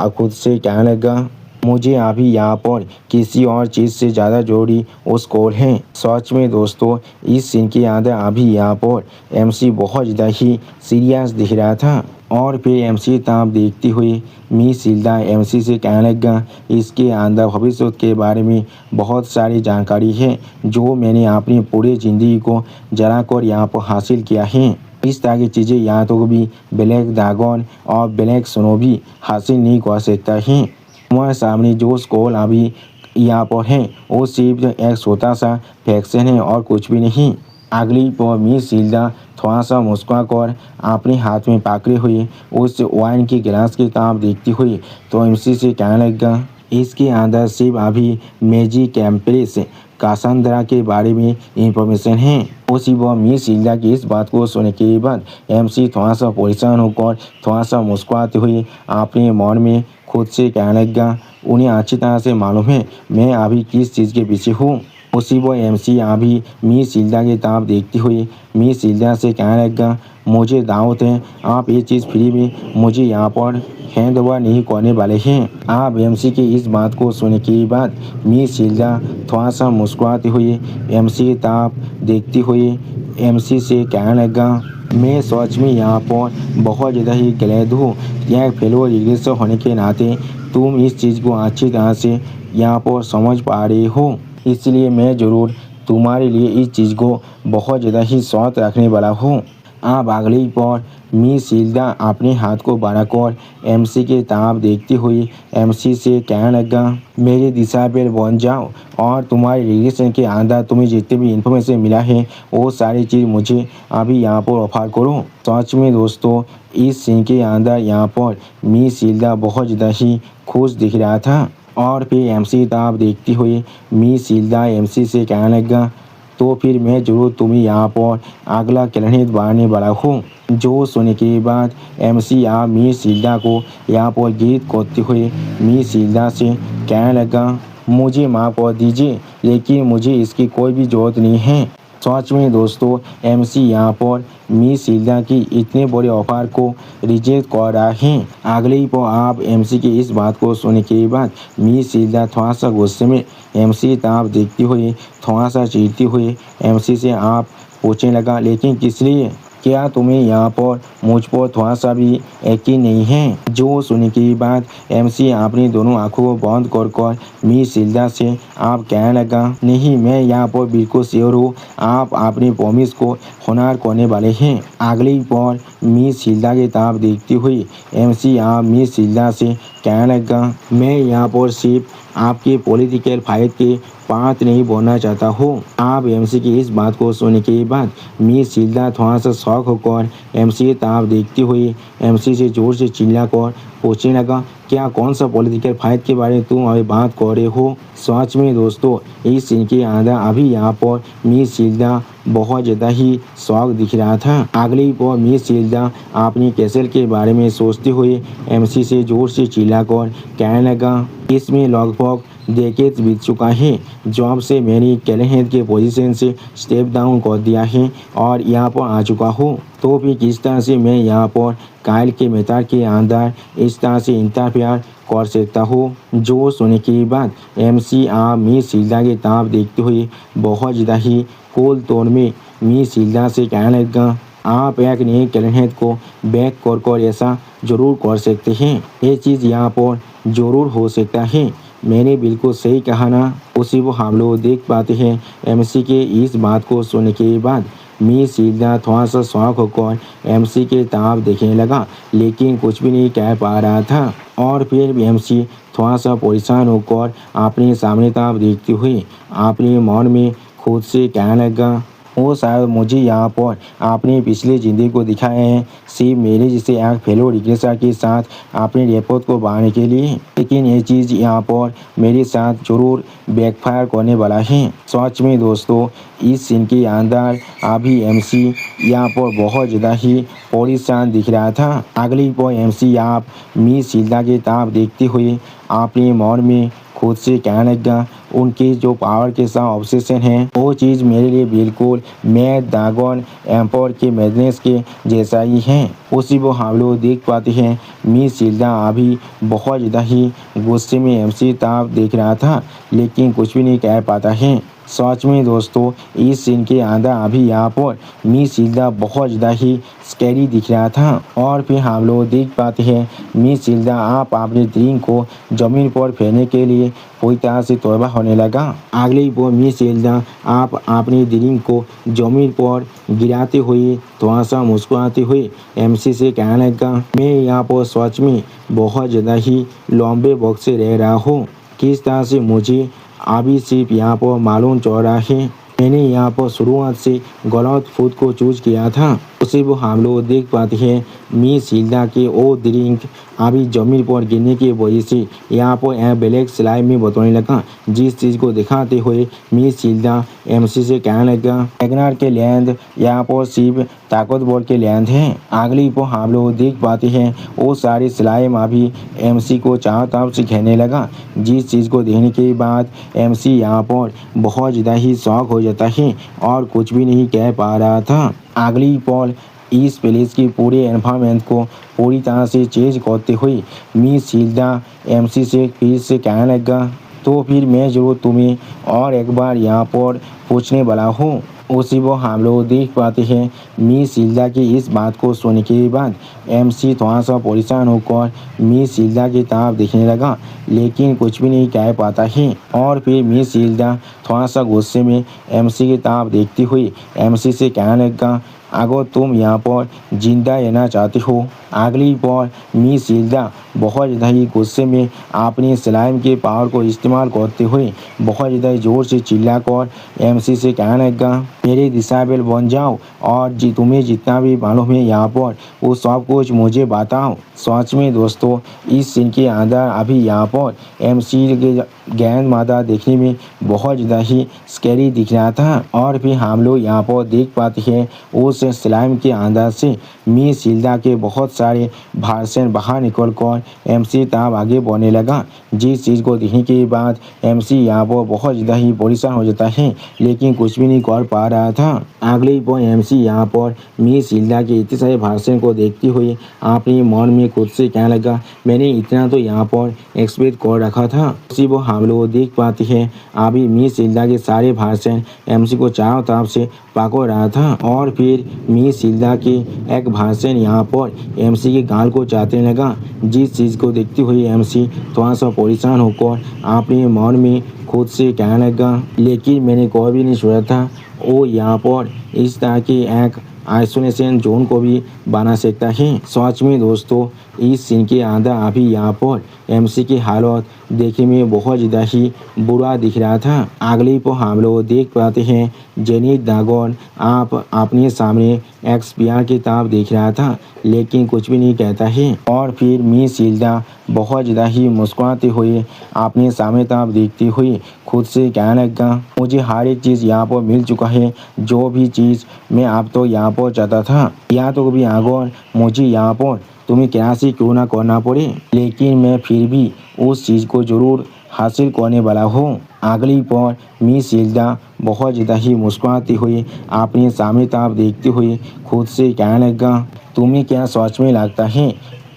खुद से कहने लगा, मुझे अभी यहाँ पर किसी और चीज़ से ज़्यादा जरूरी उस कॉल है। सच में दोस्तों इस सीन के अंदर अभी यहाँ पर एमसी बहुत ज़्यादा ही सीरियस दिख रहा था और फिर एमसी तरफ देखती हुई मिस हिल्डा एमसी से कहने लगा, इसके अंदर भविष्य के बारे में बहुत सारी जानकारी है जो मैंने अपनी पूरी ज़िंदगी को जला कर यहाँ पर हासिल किया है। इस तरह की चीज़ें यहाँ तो भी ब्लैक ड्रैगन और ब्लैक स्नो भी हासिल नहीं कर सकता है। हमारे सामने जो स्कूल अभी यहाँ पर है वो सिर्फ एक छोटा सा फैक्शन है और कुछ भी नहीं। अगली पर मिस हिल्डा थोड़ा सा मुस्कुरा कर अपने हाथ में पकड़े हुए उस वाइन की गिलास की तरफ देखती हुई तो एमसी से कहने लगा, इसके अंदर सिर्फ अभी मैजिक एम्प्रेस कासांद्रा के बारे में इंफॉर्मेशन है। उसी वह मिस हिल्डा की इस बात को सुनने के बाद एमसी थोड़ा सा परेशान होकर थोड़ा सा मुस्कुराते हुए अपने मन में खुद से कहने लगा, उन्हें अच्छी तरह से मालूम है मैं अभी किस चीज़ के पीछे हूँ। उसी वो एमसी अभी मिस हिल्डा की तरफ देखती हुई मिस हिल्डा से कहने लगा, मुझे दावत है आप ये चीज़ फ्री में मुझे यहाँ पर हैंड ओवर नहीं करने वाले हैं। आप एमसी की इस बात को सुनने के बाद मिस हिल्डा थोड़ा सा मुस्कुराते हुए एमसी की तरफ देखती हुई एमसी से कहने लगा, मैं सच में यहाँ पर बहुत ज़्यादा ही ग्लैड हूँ एक फेलो रिग्रेसर होने के नाते तुम इस चीज़ को अच्छी तरह से यहाँ पर समझ पा रहे हो, इसलिए मैं ज़रूर तुम्हारे लिए इस चीज़ को बहुत ज़्यादा ही शौक रखने वाला हूँ। आप अगली पर मिस हिल्डा अपने हाथ को बढ़ाकर एमसी के तरफ देखती हुई एमसी से कहने लगा, मेरे दिशा पर बन जाओ और तुम्हारे रिलेशन के अंदर तुम्हें जितने भी इंफॉर्मेशन मिला है वो सारी चीज़ मुझे अभी यहाँ पर ऑफर करो। सच में दोस्तों इस सीन के अंदर यहाँ पर मिस हिल्डा बहुत ज़्यादा ही खुश दिख रहा था और फिर एमसी तरफ देखती हुई मिस हिल्डा एमसी से कहने लगा, तो फिर मैं जरूर तुम्हें यहाँ पर अगला कैंडिडेट बनाने वाला हूँ। जो सुनने के बाद एमसी आप मिस हिल्डा को यहाँ पर गीत करते हुए मिस हिल्डा से कहने लगा, मुझे माफ़ कर दीजिए लेकिन मुझे इसकी कोई भी ज़रूरत नहीं है। सच में दोस्तों एमसी यहाँ पर मिस हिल्डा की इतने बड़े ऑफर को रिजेक्ट कर रहा है। अगले पर आप एमसी की इस बात को सुनने के बाद मिस हिल्डा थोड़ा सा गुस्से में एमसी तरफ देखती हुई थोड़ा सा चीरती हुई एमसी से आप पूछने लगा, लेकिन किस लिए, क्या तुम्हें यहाँ पर मुझ पर थोड़ा सा भी यकीन नहीं है। जो सुनने के बाद एमसी अपनी दोनों आंखों को बंद कर मिस हिल्डा से आप कहने लगा, नहीं मैं यहाँ पर बिल्कुल श्योर हूँ आप अपनी प्रॉमिस को होनर करने वाले हैं। अगली पर मिस हिल्डा की तरफ देखती हुई एमसी आप मिस हिल्डा से कहने लगा, मैं यहाँ पर सिर्फ आपके पॉलिटिकल फाइट के पार्ट नहीं बनना चाहता हूँ। आप एमसी की इस बात को सुनने के बाद मिस हिल्डा थोड़ा सा शौक होकर एमसी की तरफ देखती हुई एमसी से जोर से चिल्ला कर पूछने लगा, क्या कौन सा पॉलिटिकल फाइट के बारे में तुम अभी बात कर रहे हो। सच में दोस्तों इस सीन के अंदर अभी यहाँ पर मिस शिल्डा बहुत ज़्यादा ही शौक दिख रहा था। अगली पर मिस शिल्डा अपनी कैसल के बारे में सोचते हुए एमसी से जोर से चिल्लाकर कहने लगा, इसमें लगभग डेकेड्स बीत चुका है जब से मैंने कैलेहेड के पोजीशन से स्टेप डाउन कर दिया है और यहाँ पर आ चुका हूँ। तो फिर किस तरह से मैं यहाँ पर काइल के मेथड के अंदर इस तरह से इंटरफेयर कर सकता हूँ। जो सुनने के बाद एमसी आप मिस शिल्डा के तरफ देखते हुए बहुत ज़्यादा ही कोल तौर में मिस शिल्डा से कहने लगा, आप एक नए कैलेहेड को बैक कर ऐसा ज़रूर कर सकते हैं। ये चीज़ यहाँ पर ज़रूर हो सकता है। मैंने बिल्कुल सही कहा ना। उसी वो हम लोग देख पाते हैं एमसी के इस बात को सुनने के बाद मिस शिल्डा थोड़ा सा शौक होकर एमसी के तरफ देखने लगा, लेकिन कुछ भी नहीं कह पा रहा था। और फिर एमसी थोड़ा सा परेशान होकर अपने सामने तरफ देखते हुए अपने मन में खुद से कहने लगा, वो शायद मुझे यहाँ पर अपनी पिछली ज़िंदगी को दिखाए हैं, सिर्फ मेरे जैसे एक फेलो रिग्रेसर के साथ अपने रिपोर्ट को बढ़ाने के लिए। लेकिन ये चीज़ यहाँ पर मेरे साथ जरूर बैकफायर करने वाला है। सच में दोस्तों इस सीन के अंदर अभी एमसी यहाँ पर बहुत ज़्यादा ही परेशान दिख रहा था। अगली पर एमसी आप मिस शिल्डा के तरफ देखते हुए अपने मन में खुद से कहने लगा, उनकी जो पावर के साथ ऑब्सेशन है वो चीज़ मेरे लिए बिल्कुल मैड ड्रैगन एम्पायर के मैडनेस के जैसा ही है। उसी वो हम लोग देख पाते हैं मिस शिल्डा अभी बहुत ज़्यादा ही गुस्से में एमसी तरफ देख रहा था, लेकिन कुछ भी नहीं कह पाता है। सच में दोस्तों इस सीन के अंदर अभी यहाँ पर मिस शिल्डा बहुत ज़्यादा ही स्कैरी दिख रहा था। और फिर हम लोग देख पाते हैं मिस शिल्डा आप अपने ड्रिंक को ज़मीन पर फेंकने के लिए पूरी तरह से तौबा होने लगा। अगली वो मिस शिल्डा आप अपनी ड्रिंक को ज़मीन पर गिराते हुए थोड़ा सा मुस्कुराते हुए एमसी से कहने लगा, मैं यहाँ पर सच में बहुत ज़्यादा ही लंबे वक्त से रह रहा हूँ। किस तरह से मुझे अभी सिर्फ यहाँ पर मालूम चल रहा है, मैंने यहाँ पर शुरुआत से गलत फूड को चूज किया था। उसे वो हम लोग देख पाते हैं मिस शिल्डा के वो ड्रिंक अभी जमीन पर गिरने की वजह से यहाँ पर ब्लैक स्लाइम में बतौने लगा, जिस चीज़ को दिखाते हुए मिस शिल्डा एमसी से कहने लगा, एग्नार के लैंड यहाँ पर सिर्फ ताकतवर के लैंड हैं। अगली पर हम लोग देख पाते हैं वो सारे स्लाइम अभी एमसी को चारों तरफ से घेरने लगा, जिस चीज़ को देखने के बाद एमसी यहाँ पर बहुत ज़्यादा ही शौक हो जाता है और कुछ भी नहीं कह पा रहा था। अगली पॉल इस प्लेस की पूरे एनवायरनमेंट को पूरी तरह से चेंज करते हुए मिस शिल्डा एमसी से फिर से कहने लगा, तो फिर मैं जरूर तुम्हें और एक बार यहाँ पर पूछने वाला हूँ। उसी वो हम लोग देख पाते हैं मिस शिल्डा की इस बात को सुनने के बाद एमसी थोड़ा सा परेशान होकर मिस शिल्डा की तरफ देखने लगा, लेकिन कुछ भी नहीं कह पाता है। और फिर मिस शिल्डा थोड़ा सा गुस्से में एमसी की तरफ देखती हुई एमसी से कहने लगा, अगर तुम यहाँ पर जिंदा रहना चाहते हो। अगली बार मिस शिल्डा बहुत ज़्यादा ही गुस्से में अपनी स्लाइम के पावर को इस्तेमाल करते हुए बहुत ज़्यादा जोर से चिल्लाकर एमसी से कहने लगा, मेरे डिसेबल बन जाओ और तुम्हें जितना भी मालूम है यहाँ पर वो सब कुछ मुझे बताओ। सच में दोस्तों इस सीन के अंदर अभी यहाँ पर एमसी के ग्रैंड माता देखने में बहुत ज़्यादा ही स्कैरी दिख रहा था। और फिर हम लोग यहाँ पर देख पाते हैं उस स्लाइम के अंदर से मिस शिल्डा के बहुत सारे भाषण बाहर निकल कर एमसी तरफ आगे बढ़ने लगा, जिस चीज़ को देखने के बाद एमसी यहाँ पर बहुत ज़्यादा ही परेशान हो जाता है, लेकिन कुछ भी नहीं कर पा रहा था। अगले पर एमसी यहाँ पर मिस शिल्डा के इतने सारे भाषण को देखते हुए अपने मन में खुद से कहने लगा, मैंने इतना तो यहाँ पर एक्सपेक्ट कर रखा था। उसी वो हम लोग देख पाते हैं अभी मिस शिल्डा के सारे भाषण एमसी को चारों तरफ से पकड़ रहा था। और फिर मिस शिल्डा के एक भाषण यहाँ पर एमसी के गाल को चाटने लगा, जिस चीज़ को देखते हुए एमसी थोड़ा सा परेशान होकर अपने मन में खुद से कहने लगा, लेकिन मैंने कोई भी नहीं सोचा था वो यहाँ पर इस तरह की एक आइसोलेशन जोन को भी बना सकता है। सच में दोस्तों इस सीन के अंदर अभी यहाँ पर एमसी की हालत देखने में बहुत ज़्यादा ही बुरा दिख रहा था। अगले पर हम लोग देख पाते हैं जेनिथ ड्रैगन आप अपने सामने एक्सपीआर की किताब देख रहा था लेकिन कुछ भी नहीं कहता है। और फिर मिस हिल्डा बहुत ज़्यादा ही मुस्कुराते हुए अपने सामने किताब देखती हुई खुद से कहने लगा, मुझे हर एक चीज़ यहाँ पर मिल चुका है, जो भी चीज़ मैं अब तो यहाँ पर चाहता था। या तो कभी आगोन मुझे यहाँ पर तुम्हें कैसे क्यों ना करना पड़े, लेकिन मैं फिर भी उस चीज़ को ज़रूर हासिल करने वाला हूँ। अगली पर मिस हिल्डा बहुत ज़्यादा ही मुस्कुराती हुई अपने सामने किताब देखते हुए खुद से कहने लगा, तुम्हें क्या सच में लगता है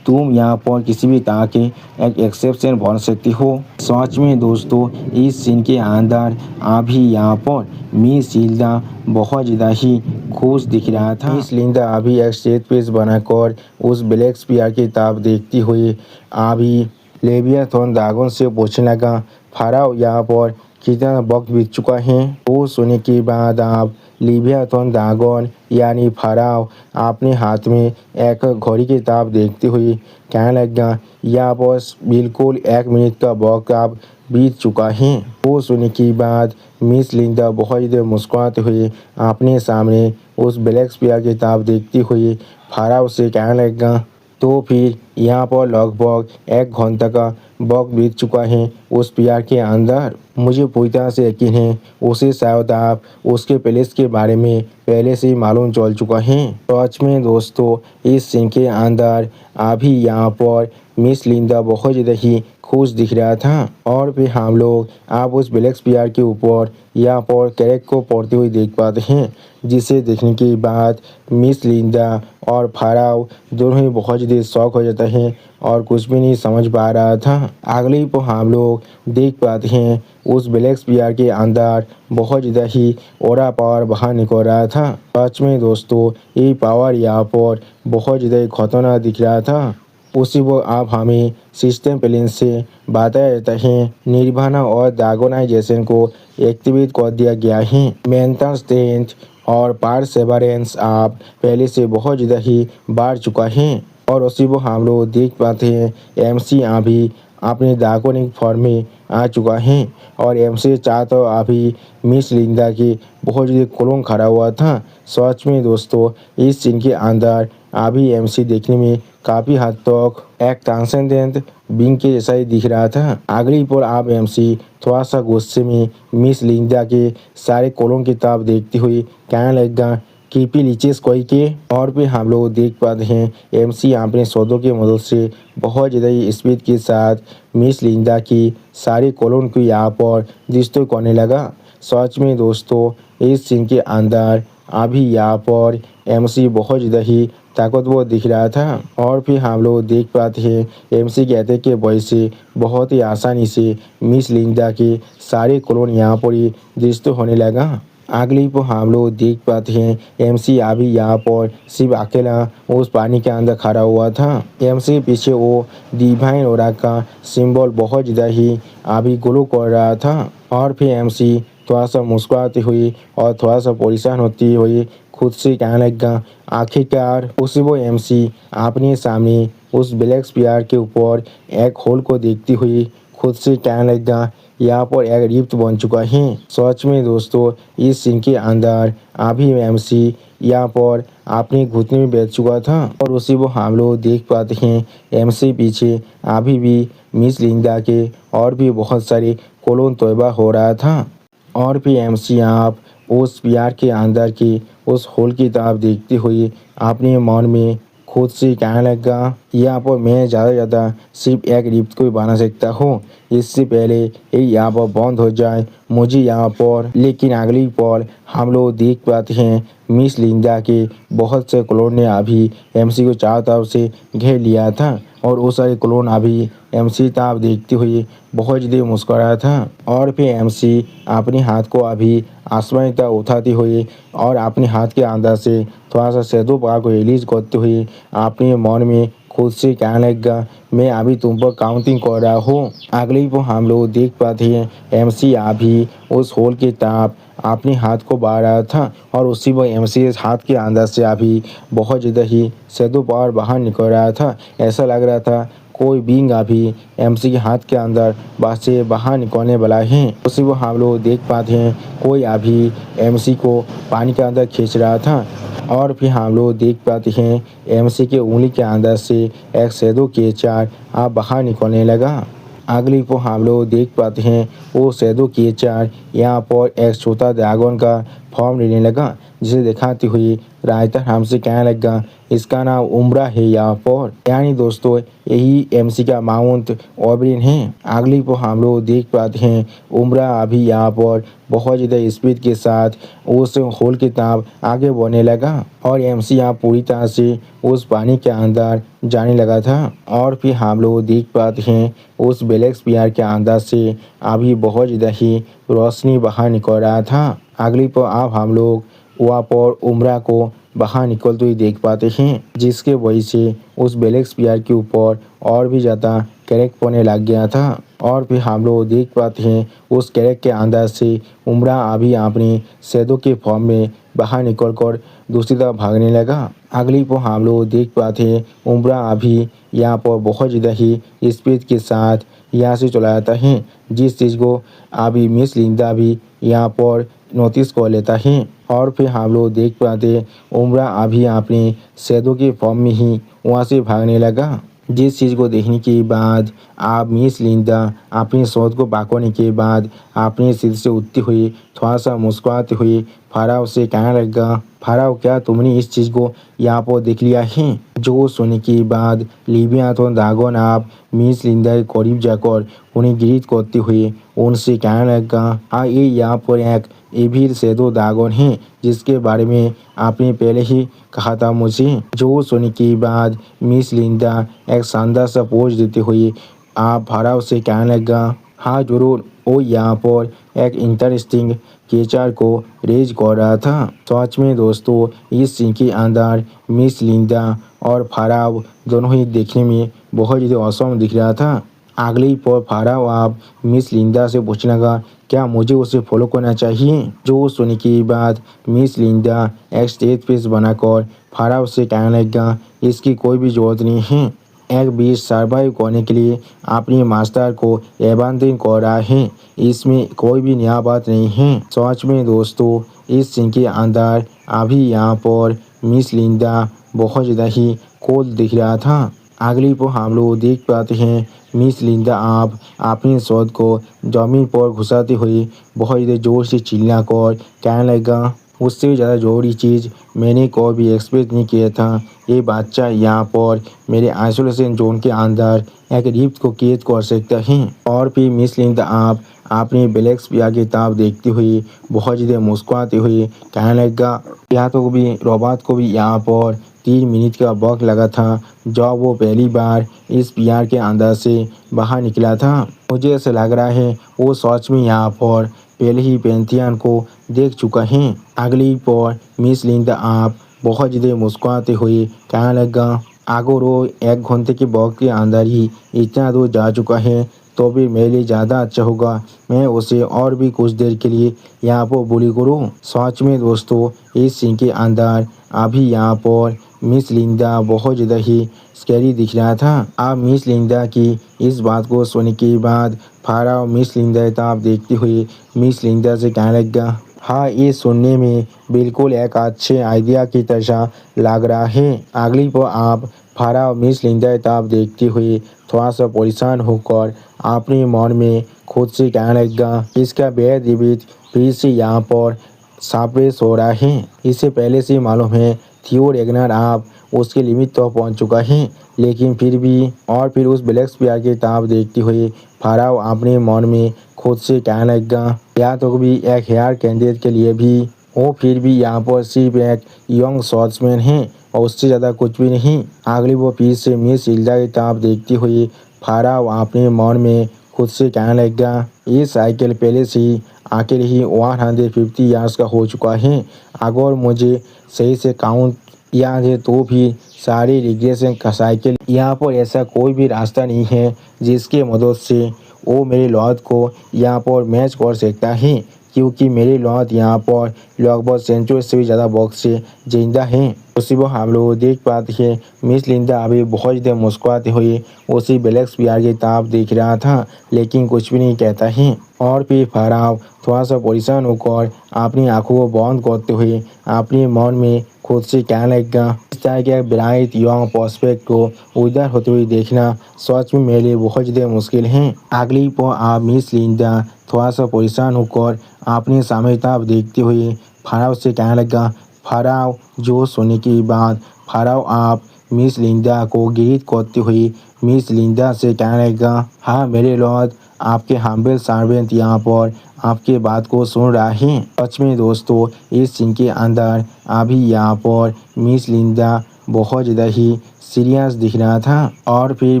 तुम यहाँ पर किसी भी तरह के एक एक्सेप्शन बन सकती हो। सच में दोस्तों इस सीन के अंदर अभी यहाँ पर मिस हिल्डा बहुत ज़्यादा ही खुश दिख रहा था। मिस लिंडा अभी एक स्टेज पेज बनाकर उस ब्लैक स्पीयर की किताब देखती हुई अभी लेवियाथन ड्रैगन से पूछने लगा, फाराओ यहाँ पर कितना वक्त बीत चुका है। वो सुनने के बाद आप लेवियाथन ड्रैगन यानी फाराओ अपने हाथ में एक घड़ी की किताब देखते हुए कहने लगा, यहाँ पर बिल्कुल 1 मिनट का वक्त अब बीत चुका है। वो सुनने के बाद मिस लिंडा बहुत ज़्यादा मुस्कुराते हुए अपने सामने उस ब्लैक स्पीयर की किताब देखती हुई फाराओ से कहने लगा, तो फिर यहाँ पर लगभग 1 घंटा का वक्त बीत चुका है उस स्पीयर के अंदर। मुझे पूरी तरह से यकीन है उसे शायद आप उसके पैलेस के बारे में पहले से ही मालूम चल चुका है। सच में दोस्तों इस सीन के अंदर अभी यहाँ पर मिस लिंडा बहुत ज़्यादा ही खुश दिख रहा था। और फिर हम लोग आप उस ब्लैक स्पीयर के ऊपर यहाँ पर कैरेक्टर को पढ़ते हुए देख पाते हैं, जिसे देखने के बाद मिस लिंडा और फाराओ दोनों ही बहुत ज़्यादा शौक हो जाता है और कुछ भी नहीं समझ पा रहा था। अगले पर हम लोग देख पाते हैं उस ब्लैक स्पीयर के अंदर बहुत ज़्यादा ही ओरा पावर बाहर निकल रहा था। सच में दोस्तों ये पावर यहाँ पर बहुत ज़्यादा खतरनाक दिख रहा था। उसी वो आप हमें सिस्टम प्लेन से बताया जाता है निर्वाणा और ड्रैगनाइजेशन को एक्टिवेट कर दिया गया है। मेंटल स्ट्रेंथ और परसेवरेंस आप पहले से बहुत ज़्यादा ही बढ़ चुका है। और उसी वो हम लोग देख पाते हैं एमसी अभी अपने ड्रैगनिक फॉर्म में आ चुका है और एमसी चाह तो अभी मिस लिंडा की बहुत ज़्यादा क्लोन खड़ा हुआ था। सच में दोस्तों इस सीन के अंदर अभी एमसी देखने में काफ़ी हद तक एक ट्रांसेंडेंट बीइंग के जैसा ही दिख रहा था। अगली पर आप एमसी थोड़ा सा गुस्से में मिस लिंडा के सारे क्लोन की किताब देखती हुई कहने लगेगा, कीपी लीचेस कोई के। और फिर हम लोग देख पाते हैं एमसी अपने सौदों की मदद से बहुत ज़्यादा ही स्पीड के साथ मिस लिंडा की सारी कॉलोन को यहाँ पर डिस्ट्रॉय करने लगा। सच में दोस्तों इस सीन के अंदर अभी यहाँ पर एमसी बहुत ज़्यादा ही ताकतवर दिख रहा था। और फिर हम लोग देख पाते हैं एमसी कहते के वजह से बहुत ही आसानी से मिस लिंडा के सारे कॉलोन यहाँ पर ही डिस्ट्रॉय होने लगा। अगली पर हम लोग देख पाते हैं एमसी अभी यहाँ पर सिर्फ अकेला उस पानी के अंदर खड़ा हुआ था। एमसी पीछे वो डिवाइन ओरा का सिंबल बहुत ज़्यादा ही अभी ग्लो कर रहा था। और फिर एमसी थोड़ा सा मुस्कुराती हुई और थोड़ा सा परेशान होती हुई खुद से कहने लगा, आखिरकार उसी वो एमसी अपने सामने उस ब्लैक स्पीयर के ऊपर एक होल को देखती हुई खुद से कहने लगा, यहाँ पर एक रिफ्ट बन चुका है। सच में दोस्तों इस सीन के अंदर अभी एमसी यहाँ पर अपने घुटने में बैठ चुका था। और उसी वो हम लोग देख पाते हैं एमसी पीछे अभी भी मिस लिंडा के और भी बहुत सारे क्लोन तैयार हो रहा था। और फिर एमसी आप उस प्यार के अंदर की उस होल की तरफ देखते हुए अपने मन में खुद से कहने लगा, यहाँ पर मैं ज़्यादा सिर्फ एक रिफ्ट को ही बना सकता हूँ, इससे पहले ये यहाँ पर बंद हो जाए मुझे यहाँ पर। लेकिन अगली पल हम लोग देख पाते हैं मिस लिंडा के बहुत से क्लोन ने अभी एमसी को चारों तरफ से घेर लिया था और वो सारे क्लोन अभी एमसी तरफ देखते हुए बहुत ज़्यादा मुस्कुराया था। और फिर एमसी अपने हाथ को अभी आसमान तक उठाते हुए और अपने हाथ के अंदर से थोड़ा सा शैडो पावर को रिलीज करते हुए अपने मन में खुद से कहने लगा, मैं अभी तुम पर काउंटिंग कर रहा हूँ। अगली वो हम लोग देख पाते हैं एमसी अभी उस होल की तरफ अपने हाथ को बढ़ा रहा था और उसी वक्त एमसी हाथ के अंदर से अभी बहुत ज़्यादा ही शैडो पावर बाहर निकल रहा था। ऐसा लग रहा था कोई बींग अभी एमसी के हाथ के अंदर से बाहर निकलने वाला है। उसी वो हम लोग देख पाते हैं कोई अभी एमसी को पानी के अंदर खींच रहा था और फिर हम लोग देख पाते हैं एमसी के उंगली के अंदर से एक शैडो केचर आप बाहर निकलने लगा। अगली को हम लोग देख पाते हैं वो शैडो केचर यहाँ पर एक छोटा ड्रैगन का फॉर्म लेने लगा, जिसे दिखाती हुई राइटर हमसे कहने लगा इसका नाम उम्रा है यहाँ पर। यानी दोस्तों यही एमसी का माउंट ओबरिन है। अगली को हम लोग देख पाते हैं उम्रा अभी यहाँ पर बहुत ज़्यादा स्पीड के साथ उस होल की तरफ आगे बढ़ने लगा और एमसी यहाँ पूरी तरह से उस पानी के अंदर जाने लगा था। और फिर हम लोग देख पाते हैं उस ब्लैक स्पीयर के अंदर से अभी बहुत ज़्यादा ही रोशनी बाहर निकल रहा था। अगली पर अब हम लोग वहाँ पर उम्रा को बाहर निकलते हुए देख पाते हैं, जिसके वजह से उस ब्लैक स्पीयर के ऊपर और भी ज़्यादा क्रैक पड़ने लग गया था। और फिर हम लोग देख पाते हैं उस क्रैक के अंदर से उम्रा अभी अपने शैडो के फॉर्म में बाहर निकलकर दूसरी तरफ भागने लगा। अगली को हम लोग देख पाते हैं उम्रा अभी यहाँ पर बहुत ज़्यादा ही स्पीड के साथ यहाँ से चला जाता है, जिस चीज़ को अभी मिस लिंडा भी यहाँ पर नोटिस कर लेता है। और फिर हम लोग देख पाते हैं उम्रा अभी अपने शैडो के फॉर्म में ही वहाँ से भागने लगा, जिस चीज़ को देखने के बाद आप मिस लिंडा अपनी सोच को बाकोने के बाद अपने सिर से उठती हुई थोड़ा सा मुस्कुराते हुए फाराव से कहने लगा, फाराव क्या तुमने इस चीज़ को यहाँ पर देख लिया है? जो सुनने के बाद लिबिया तो ड्रैगन आप मिस लिंडा के करीब जाकर उन्हें ग्रीट करते हुए उनसे कहने लगा, हाँ ये यहाँ पर एक एविल शैडो ड्रैगन है जिसके बारे में आपने पहले ही कहा था मुझे। जो सुनने के बाद मिस लिंडा एक शानदार सा पोज देते हुए आप फाराव से कहने लगा, हाँ जरूर, वो यहाँ पर एक इंटरेस्टिंग केचर को रेज कर रहा था। सच में दोस्तों इस सीन के अंदर मिस लिंडा और फाराव दोनों ही देखने में बहुत ज़्यादा औसम दिख रहा था। अगली पर फाराव आप मिस लिंडा से पूछने लगा, क्या मुझे उसे फॉलो करना चाहिए? जो सुनने के बाद मिस लिंडा एक स्टेज पेस बनाकर फाराव से कहने लगा, इसकी कोई भी ज़रूरत नहीं है। एक बीच सर्वाइव करने के लिए अपने मास्टर को एबंदन कर रहा है, इसमें कोई भी नया बात नहीं है। सच में दोस्तों इस सीन के अंदर अभी यहाँ पर मिस लिंडा बहुत ज़्यादा ही कूल दिख रहा था। अगली को हम लोग देख पाते हैं मिस लिंडा आप अपनी शोध को जमीन पर घुसाते हुए बहुत ज़्यादा ज़ोर से चिल्ला कर कहने लगा, उससे भी ज़्यादा ज़रूरी चीज़ मैंने कोई भी एक्सपेक्ट नहीं किया था। ये बच्चा यहाँ पर मेरे आइसोलेशन जोन के अंदर एक रिफ्ट को कैद कर सकता है। और फिर मिस लिंडा आप अपनी ब्लैक स्पीयर की तरफ देखते हुए बहुत ज़्यादा मुस्कुराते हुए कहने लगा, या तो भी रोबोट को भी यहाँ पर 3 मिनट का वक्त लगा था जब वो पहली बार इस पीआर के अंदर से बाहर निकला था। मुझे ऐसा लग रहा है वो सच में यहाँ पर पहले ही पेंथियन को देख चुका है। अगली पर मिस लिंडा आप बहुत ज़्यादा मुस्कुराते हुए कहने लगा, अगर वो 1 घंटे के वक्त के अंदर ही इतना दूर जा चुका है तो भी मेरे लिए ज़्यादा अच्छा होगा मैं उसे और भी कुछ देर के लिए यहाँ पर बुली करूँ। सच में दोस्तों इस सीन के अंदर अभी यहाँ पर मिस लिंडा बहुत ज़्यादा ही स्कैरी दिख रहा था। अब मिस लिंडा की इस बात को सुनने के बाद फाराव मिस लिंडा तरफ देखते हुए मिस लिंडा से कहने लगा, हाँ ये सुनने में बिल्कुल एक अच्छे आइडिया की तरह लग रहा है। अगली पर आप फाराव मिस लिंडा तरफ देखते हुए थोड़ा सा परेशान होकर अपने मन में खुद से कहने लगा, इसका बेहद रिबीत फिर से यहाँ पर सापेश हो रहा है। इससे पहले से मालूम है थियो रेगनर आप उसके लिमिट तो पहुँच चुका है, लेकिन फिर भी और फिर उस ब्लैक स्पीयर की तरफ देखते हुए फाराव अपने मन में खुद से कहने लगा, या तो भी एक हेयर कैंडिडेट के लिए भी वो फिर भी यहाँ पर सिर्फ एक यंग शॉट्समैन है और उससे ज़्यादा कुछ भी नहीं। अगली वो फिर से मिस लिंडा की तरफ देखते हुए फाराव अपने मन में खुद से कहने लगा, ये साइकिल पहले से ही अकेले ही 150 ईयर्स का हो चुका है। अगर मुझे सही से काउंट याद है तो भी सारी रिग्रेशन का साइकिल। यहाँ पर ऐसा कोई भी रास्ता नहीं है जिसके मदद से वो मेरे लॉट को यहाँ पर मैच कर सकता है, क्योंकि मेरी लॉट यहाँ पर लगभग सेंचुरी से भी ज़्यादा बॉक्स से जिंदा है। उसी वो हम लोग देख पाते हैं मिस लिंडा अभी बहुत ज़्यादा मुस्कुराते हुए उसी ब्लैक स्पीयर की ताप देख रहा था, लेकिन कुछ भी नहीं कहता है। और फिर फराव थोड़ा सा परेशान होकर अपनी आंखों को बंद करते हुए अपने मन में खुद से कहने लगा, इस तरह के ब्राइट यंग प्रोस्पेक्ट को उधर होते हुए देखना सच में मेरे लिए बहुत ज़्यादा मुश्किल है। अगली पल आप मिस लिंडा थोड़ा सा परेशान होकर अपने सामने तरफ देखते हुए फराव से कहने लगा, फराव जो सुनने के बाद फराव आप मिस लिंडा को ग्रीट करते हुए मिस लिंडा से कहने लगा, हाँ मेरे लॉर्ड, आपके हम्बल सर्वेंट यहाँ पर आपके बात को सुन रहा है। सच में दोस्तों इस सीन के अंदर अभी यहाँ पर मिस लिंडा बहुत ज़्यादा ही सीरियस दिख रहा था। और फिर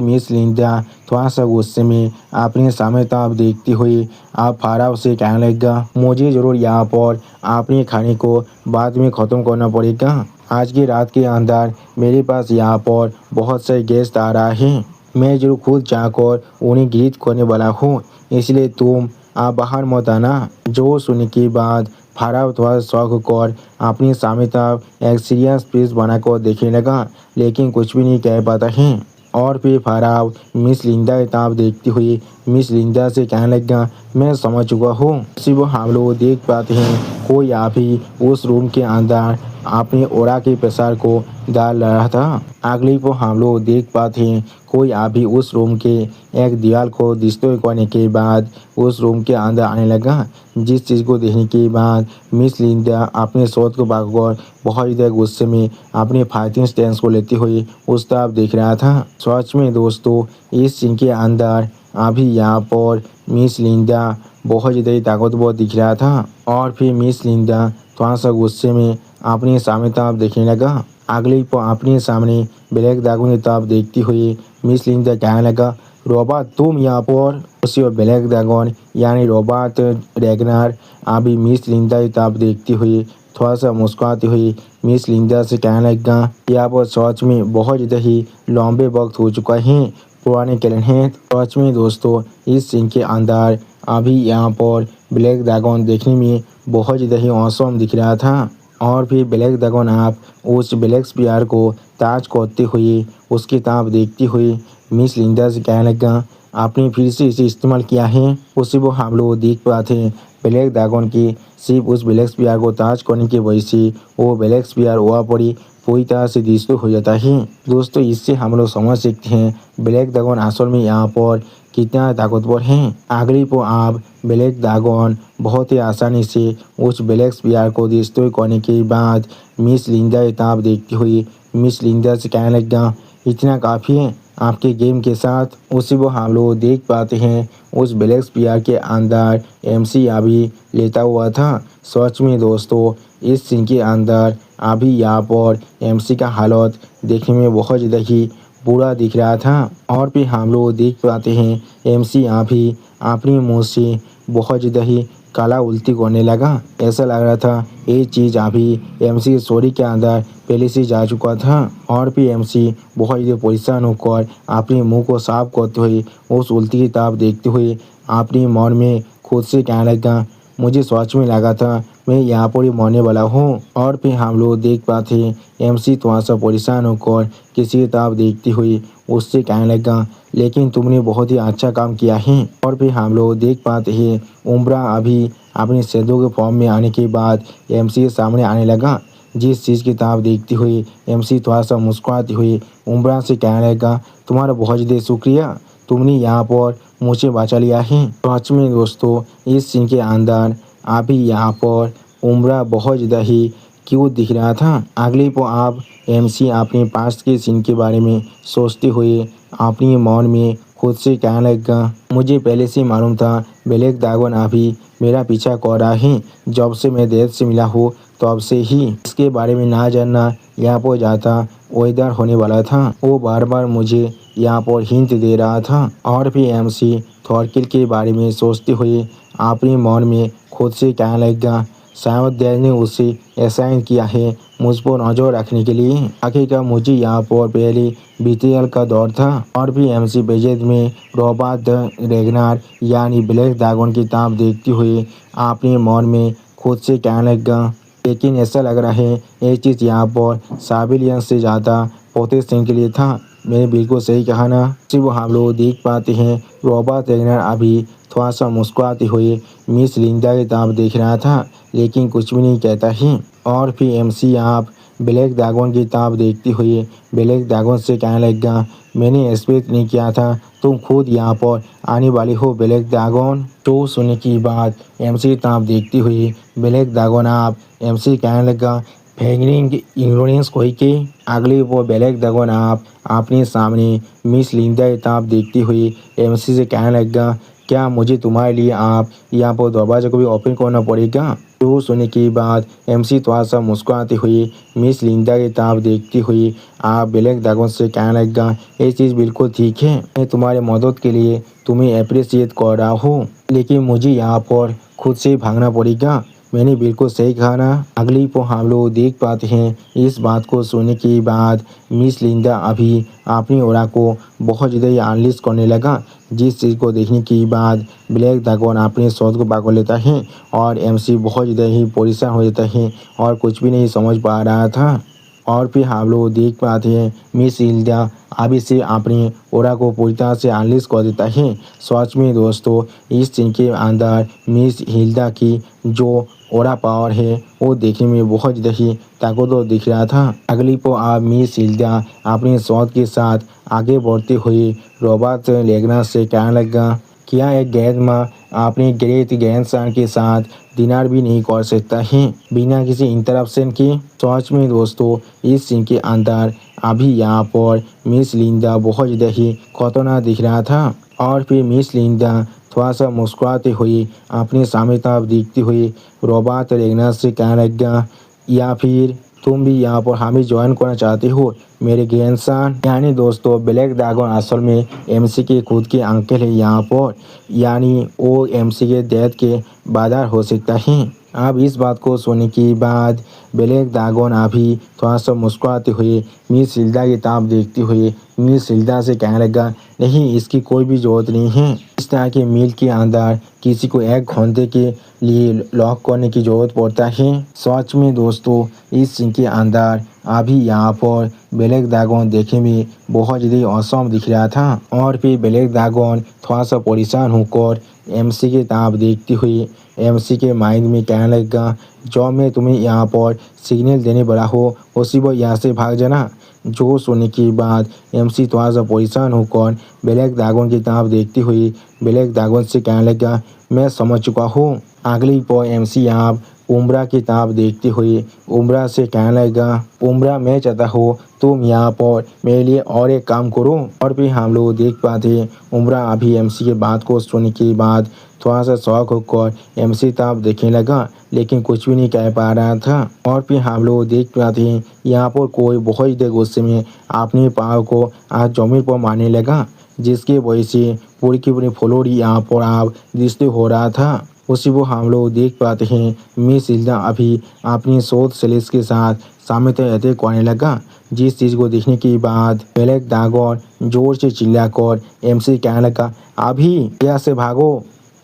मिस लिंडा थोड़ा सा गुस्से में अपने सामने तरफ देखते हुए आप फराव से कहने लगा, मुझे ज़रूर यहाँ पर अपने खाने को बाद में ख़त्म करना पड़ेगा। आज की रात के अंदर मेरे पास यहाँ पर बहुत से गेस्ट आ रहा है, मैं जरूर खुद जाकर उन्हें ग्रीट करने वाला हूँ, इसलिए तुम आप बाहर मत आना। जो सुनने के बाद फराव थोड़ा शौक होकर अपनी सामने तरफ एक सीरियस पीस बनाकर देखने लगा, लेकिन कुछ भी नहीं कह पाता है। और फिर फराव मिस लिंडा की तरफ देखते हुए मिस लिंडा से कहने लगा, मैं समझ चुका हूँ। सिर्फ हम लोग देख पाते हैं कोई आप ही उस रूम के अंदर अपने ओरा के प्रसार को डाल रहा था। अगली को हम लोग देख पाते हैं कोई अभी उस रूम के एक दीवार को डिस्ट्रॉय करने के बाद उस रूम के अंदर आने लगा, जिस चीज़ को देखने के बाद मिस लिंडा अपने शॉट को भागकर बहुत ज़्यादा गुस्से में अपने फाइटिंग स्टैंस को लेते हुए उस तरफ देख रहा था। सच में दोस्तों इस सीन के अंदर अभी यहाँ पर मिस लिंडा बहुत ज़्यादा ताकतवर दिख रहा था। और फिर मिस लिंडा थोड़ा सा गुस्से में अपने सामने तरफ देखने लगा। अगली को अपने सामने ब्लैक ड्रैगन की तरफ देखती हुई मिस लिंडा कहने लगा, रॉबर्ट तुम यहाँ पर। उसी और ब्लैक ड्रैगन यानी रॉबर्ट रैगनार अभी मिस लिंडा की तरफ देखती हुई थोड़ा सा मुस्कुराती हुई मिस लिंडा से कहने लगा, यहाँ पर सच में बहुत ज़्यादा ही लंबे वक्त हो चुका है, पुराने कैलेंडर हैं। सच में दोस्तों इस सीन के अंदर अभी यहाँ पर ब्लैक ड्रैगन देखने में बहुत ज़्यादा ही औसम दिख रहा था। और फिर ब्लैक ड्रैगन आप उस ब्लैक स्पीयर को ताज करते हुए उसकी तरफ देखती हुई मिस लिंडा से कहने लगा, आपने फिर से इसे इस्तेमाल किया है। उसी को हम लोग देख पाते हैं ब्लैक ड्रैगन की सिर्फ उस ब्लैक स्पीयर को ताज करने की वजह से वो ब्लैक स्पीयर वहाँ पर ही पूरी तरह से डिस्ट्रॉय हो जाता है। दोस्तों इससे हम लोग समझ सकते हैं ब्लैक ड्रैगन असल में यहाँ पर कितना ताकतवर है। अगली को आप ब्लैक ड्रैगन बहुत ही आसानी से उस ब्लैक स्पीयर को डिस्ट्रॉय करने के बाद मिस लिंडा की तरफ देखती हुई मिस लिंडा से कहने लगा, इतना काफ़ी है आपके गेम के साथ। उसी को हम लोग देख पाते हैं उस ब्लैक स्पीयर के अंदर एमसी अभी लेता हुआ था। सच में दोस्तों इस सीन के अंदर अभी यहाँ पर एमसी का हालत देखने में बहुत ज़्यादा ही बुरा दिख रहा था। और फिर हम लोग देख पाते हैं एमसी अभी अपनी मुँह से बहुत ज़्यादा ही काला उल्टी करने लगा। ऐसा लग रहा था ये चीज़ अभी एमसी के स्टोरी के अंदर पहले से जा चुका था। और फिर एमसी बहुत ज़्यादा परेशान होकर अपने मुंह को साफ करते हुए उस उल्टी की तरफ देखते हुए अपने मन में खुद से कहने लगा, मुझे सच में लगा था मैं यहाँ पर ही मरने वाला हूँ। और फिर हम लोग देख पाते हैं एमसी थोड़ा सा परेशान होकर किसी की तरफ देखती हुई उससे कहने लगा, लेकिन तुमने बहुत ही अच्छा काम किया है। और फिर हम लोग देख पाते हैं उम्ब्रा अभी अपने शैडो के फॉर्म में आने के बाद एमसी के सामने आने लगा, जिस चीज़ की तरफ देखती हुई एमसी थोड़ा सा मुस्कुराती हुई उम्ब्रा से कहने लगा, तुम्हारा बहुत ज़्यादा शुक्रिया, तुमने यहाँ पर मुझे बचा लिया है। सच में दोस्तों इस सीन के अंदर अभी यहाँ पर उम्ब्रा बहुत ज़्यादा ही क्यूट दिख रहा था। अगले को आप एमसी अपने पास्ट के सीन के बारे में सोचते हुए अपने मन में खुद से कहने लगा, मुझे पहले से मालूम था ब्लैक ड्रैगन अभी मेरा पीछा कर रहा है। जब से मैं देव से मिला हूँ तब से ही इसके बारे में ना जानना यहाँ पर जाता वेदर होने वाला था। वो बार बार मुझे यहाँ पर हिंट दे रहा था। और फिर एमसी थॉरकिल के बारे में सोचते हुए अपने मन में खुद से कहने लगा, शायद डैड ने उसे असाइन किया है मुझ पर नजर रखने के लिए। आखिरकार मुझे यहाँ पर पहले बीटीएल का दौर था। और भी एमसी बजट में रॉबर्ट द रेगनार यानी ब्लैक ड्रैगन की किताब देखते हुए आपने मन में खुद से कहने लगा, लेकिन ऐसा लग रहा है ये चीज़ यहाँ पर साबिलियन से ज़्यादा पोटेंशियल के लिए था। मैंने बिल्कुल सही कहा ना। सिर्फ हम लोग देख पाते हैं रॉबर्ट रेगनर अभी थोड़ा सा मुस्कुराते हुए मिस लिंडा की किताब देख रहा था, लेकिन कुछ भी नहीं कहता है। और फिर एमसी आप ब्लैक ड्रैगन की किताब देखते हुए ब्लैक ड्रैगन से कहने लगा, मैंने एक्सपेक्ट नहीं किया था तुम खुद यहाँ पर आने वाली हो ब्लैक ड्रैगन। तो सुनने की बात एमसी किताब देखते हुए ब्लैक ड्रैगन आप एमसी कहने लगा, फैंगरिंग इग्नोरेंस कोई के। अगले वो ब्लैक ड्रैगन आप अपने सामने मिस लिंडा की किताब देखते हुए एमसी से कहने लगा, क्या मुझे तुम्हारे लिए आप यहाँ पर दरवाजा को भी ओपन करना पड़ेगा। तो सुनने के बाद एमसी थोड़ा सा मुस्कुराते हुए मिस लिंडा की किताब देखते हुए आप ब्लैक ड्रैगन से कहने लगा, ये चीज़ बिल्कुल ठीक है, मैं तुम्हारे मदद के लिए तुम्हें अप्रिशिएट कर रहा हूँ, लेकिन मुझे यहाँ पर खुद से भागना पड़ेगा। मैंने बिल्कुल सही कहा ना। अगली को हम लोग देख पाते हैं इस बात को सुनने के बाद मिस लिंडा अभी अपनी ओरा को बहुत ज़्यादा एनालिस करने लगा, जिस चीज़ को देखने के बाद ब्लैक ड्रैगन अपने शॉट को पकड़ लेता है और एमसी बहुत ज़्यादा ही परेशान हो जाता है और कुछ भी नहीं समझ पा रहा था। और फिर हम लोग देख पाते हैं मिस हिल्डा अभी से अपनी ओरा को पूरी तरह से एनालिस कर देता है। सच में दोस्तों इस सीन के अंदर मिस हिल्डा की जो ओरा पावर है वो देखने में बहुत ज़्यादा ही ताकतवर दिख रहा था। अगली को आप मिस हिल्डा अपने शॉट के साथ आगे बढ़ते हुए रॉबर्ट रेगनार से कहने लगा, क्या एक गैर माँ अपने ग्रेट ग्रैंडसन के साथ डिनर भी नहीं कर सकता है बिना किसी इंटरप्शन के। सच में दोस्तों इस सीन के अंदर अभी यहाँ पर मिस लिंडा बहुत ज़्यादा ही खतरनाक दिख रहा था। और फिर मिस लिंडा थोड़ा सा मुस्कुराते हुए अपने सामने तरफ देखते हुए रॉबर्ट रेगनार से कहने लगा, या फिर तुम भी यहाँ पर हमें ज्वाइन करना चाहते हो मेरे ग्रैंडसन। यानी दोस्तों ब्लैक ड्रैगन असल में एमसी के खुद के अंकल है यहाँ पर, यानी वो एमसी के डेथ के बादर हो सकता है। अब इस बात को सुनने के बाद ब्लैक ड्रैगन अभी थोड़ा सा मुस्कुराते हुए मिस हिल्डा की किताब देखते हुए मिस हिल्डा से कहने लगा, नहीं इसकी कोई भी ज़रूरत नहीं है। इस तरह के मील के अंदर किसी को एक घंटे के लिए लॉक करने की ज़रूरत पड़ता है। सच में दोस्तों इस सीन के अंदर अभी यहाँ पर ब्लैक ड्रैगन देखने में बहुत ज़्यादा औसम दिख रहा था। और फिर ब्लैक ड्रैगन थोड़ा सा परेशान होकर एमसी की किताब देखते हुए एमसी के माइंड में कहने लगा, जो मैं तुम्हें यहाँ पर सिग्नल देने वाला हो उसी वो यहाँ से भाग जाना। जो सुनने के बाद एमसी थोड़ा सा परेशान होकर ब्लैक ड्रैगन की किताब देखते हुए ब्लैक ड्रैगन से कहने लगा, मैं समझ चुका हूँ। अगली पर एमसी यहाँ उम्रा की किताब देखते हुए उम्रा से कहने लगा, उम्रा मैं चाहता हूँ तुम यहाँ पर मेरे लिए और एक काम करो। और फिर हम लोग देख पाते उम्रा अभी एमसी के बात को सुनने के बाद थोड़ा सा शौक होकर एमसी किताब देखने लगा, लेकिन कुछ भी नहीं कह पा रहा था। और फिर हम लोग देख पाते हैं यहाँ पर कोई बहुत ज़्यादा गुस्से में अपने पाव को आज जमीन पर मारने लगा, जिसकी वजह से पूरी की पूरी फ्लोर यहाँ पर आप दृष्टि हो रहा था। उसी को हम लोग देख पाते हैं मिस हिल्डा अभी अपनी शोध सेलेस के साथ सामने तक अटैक करने लगा, जिस चीज़ को देखने के बाद ब्लैक ड्रैगन जोर से चिल्लाकर एमसी कहने लगा, अभी यहाँ से भागो।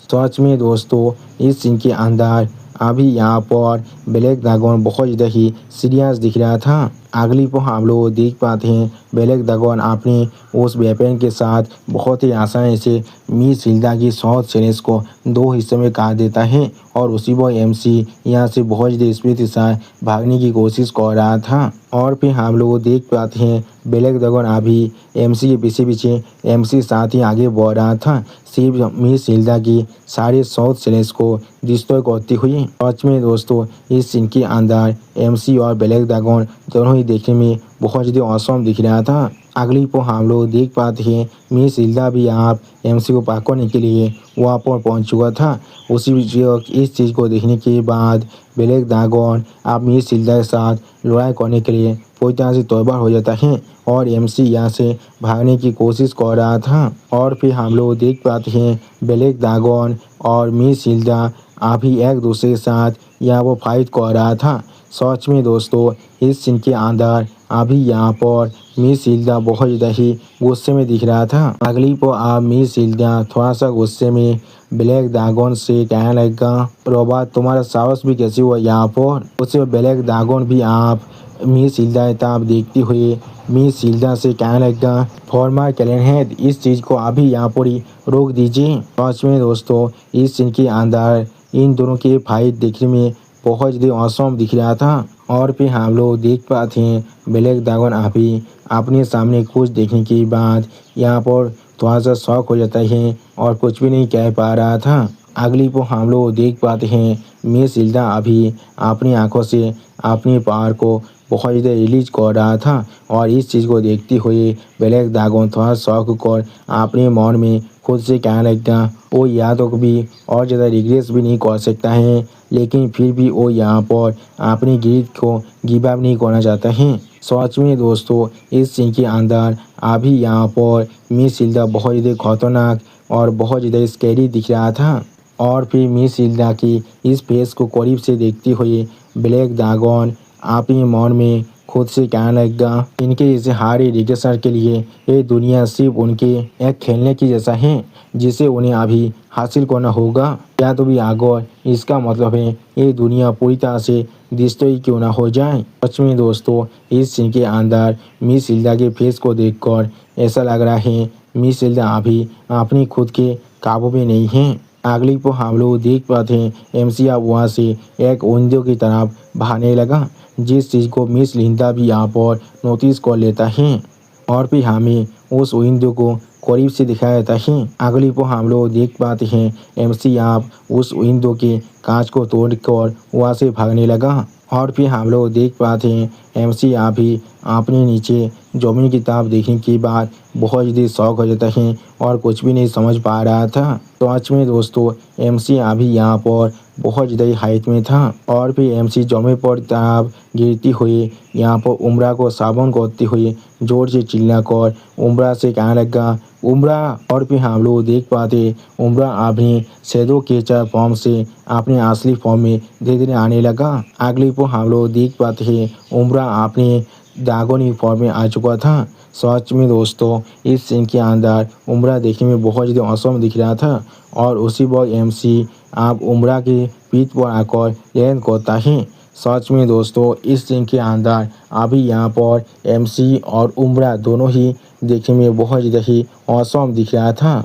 सच में दोस्तों इस सीन के अंदर अभी यहाँ पर ब्लैक ड्रैगन बहुत ज़्यादा ही सीरियस दिख रहा था। अगली को हम लोग देख पाते हैं ब्लैक ड्रैगन अपने उस वेपन के साथ बहुत ही आसानी से मिस हिल्डा की शॉर्ट चैलेंज को दो हिस्सों में काट देता है और उसी वो एमसी यहाँ से बहुत ज़्यादा स्पीड के साथ भागने की कोशिश कर रहा था। और फिर हम लोग देख पाते हैं ब्लैक ड्रैगन अभी एमसी के पीछे पीछे एमसी साथ ही आगे बढ़ रहा था, सिर्फ मिस हिल्डा की सारे शॉर्ट चैलेंज को डिस्ट्रॉय करती हुई। सच में दोस्तों इस सीन के अंदर एमसी और ब्लैक ड्रैगन दोनों ही देखने में बहुत ज़्यादा औसम दिख रहा था। अगली को हम लोग देख पाते हैं मिस हिल्डा भी आप एमसी को पकड़ने के लिए वहाँ पर पहुँच चुका था। उसी इस चीज़ को देखने के बाद ब्लैक ड्रैगन आप मिस हिल्डा के साथ लड़ाई करने के लिए पूरी तरह से तैयार हो जाता है और एमसी यहाँ से भागने की कोशिश कर रहा था। और फिर हम लोग देख पाते हैं ब्लैक ड्रैगन और मिस हिल्डा अभी एक दूसरे के साथ यहाँ पर फाइट कर रहा था। सच में दोस्तों इस सीन के अंदर अभी यहाँ पर मिस हिल्डा बहुत ज़्यादा ही गुस्से में दिख रहा था। अगली पर आप मिस हिल्डा थोड़ा सा गुस्से में ब्लैक ड्रैगन से कहने लगा, रॉबर्ट तुम्हारा साहस भी कैसे हुआ यहाँ पर। उससे ब्लैक ड्रैगन भी आप मिस हिल्डा तब देखती हुई मिस हिल्डा से कहने लगा, फॉर्मर कैलेन हेड इस चीज़ को अभी यहाँ पर ही रोक दीजिए। सच में दोस्तों इस सीन के अंदर इन दोनों के फाइट देखने में बहुत ज़्यादा औसम दिख रहा था। और फिर हम लोग देख पाते हैं ब्लैक ड्रैगन अभी अपने सामने कुछ देखने के बाद यहाँ पर थोड़ा सा शॉक हो जाता है और कुछ भी नहीं कह पा रहा था। अगली को हम लोग देख पाते हैं मिस हिल्डा अभी अपनी आंखों से अपनी पावर को बहुत ज़्यादा रिलीज कर रहा था और इस चीज़ को देखते हुए ब्लैक ड्रैगन थोड़ा शौक कर अपने मन में खुद से कहने लगता, वो यादों को भी और ज़्यादा रिग्रेस भी नहीं कर सकता है, लेकिन फिर भी वो यहाँ पर अपनी गिरीद को गिव अप नहीं करना चाहता है। सच में दोस्तों इस सीन के अंदर अभी यहाँ पर मिस हिल्डा बहुत ज़्यादा खतरनाक और बहुत ज़्यादा स्कैरी दिख रहा था। और फिर मिस हिल्डा की इस फेस को करीब से देखते हुए ब्लैक ड्रैगन अपने मन में खुद से कहने लगा, इनके जैसे हारी रिग्रेसर के लिए ये दुनिया सिर्फ उनके एक खेलने की जैसा है जिसे उन्हें अभी हासिल करना होगा, या तो भी आगे इसका मतलब है ये दुनिया पूरी तरह से डिस्ट्रॉय क्यों ना हो जाए। सच में दोस्तों इस सीन के अंदर मिस हिल्डा के फेस को देखकर ऐसा लग रहा है मिस हिल्डा अभी अपनी खुद के काबू में नहीं है। अगली को हम लोग देख पाते हैं एमसीआ वहाँ से एक विंडो की तरफ भागने लगा, जिस चीज़ को मिस हिल्डा भी यहाँ पर नोटिस कर लेता है और फिर हमें उस विंडो को करीब से दिखाया जाता है। अगली को हम लोग देख पाते हैं एमसी आप उस विंडो के कांच को तोड़कर वहाँ से भागने लगा और फिर हम लोग देख पाते हैं एमसी आप भी अपने नीचे जमीन की तरफ देखने के बाद बहुत ज़्यादा शौक हो जाता है और कुछ भी नहीं समझ पा रहा था। तो आज में दोस्तों एमसी अभी यहाँ पर बहुत ज़्यादा हाइट में था और फिर एमसी जमीन पर तरफ गिरती हुई यहाँ पर उम्रा को साबुन करती हुई जोर से चिल्ला कर उम्रा से कहने लगा, उम्रा। और फिर हम लोग देख पाते उम्रा अपनी शैडो केचर फॉर्म से अपने असली फॉर्म में धीरे धीरे आने लगा। अगली को हम लोग देख पाते हैं उम्रा अपने ड्रैगन फॉर्म में आ चुका था। सच में दोस्तों इस सीन के अंदर उम्रा देखने में बहुत ज़्यादा औसम दिख रहा था और उसी वक्त एमसी आप उम्रा के पीठ पर आकर लैंड करता है। सच में दोस्तों इस सीन के अंदर अभी यहाँ पर एमसी और उम्रा दोनों ही देखने में बहुत ज़्यादा ही औसम दिख रहा था।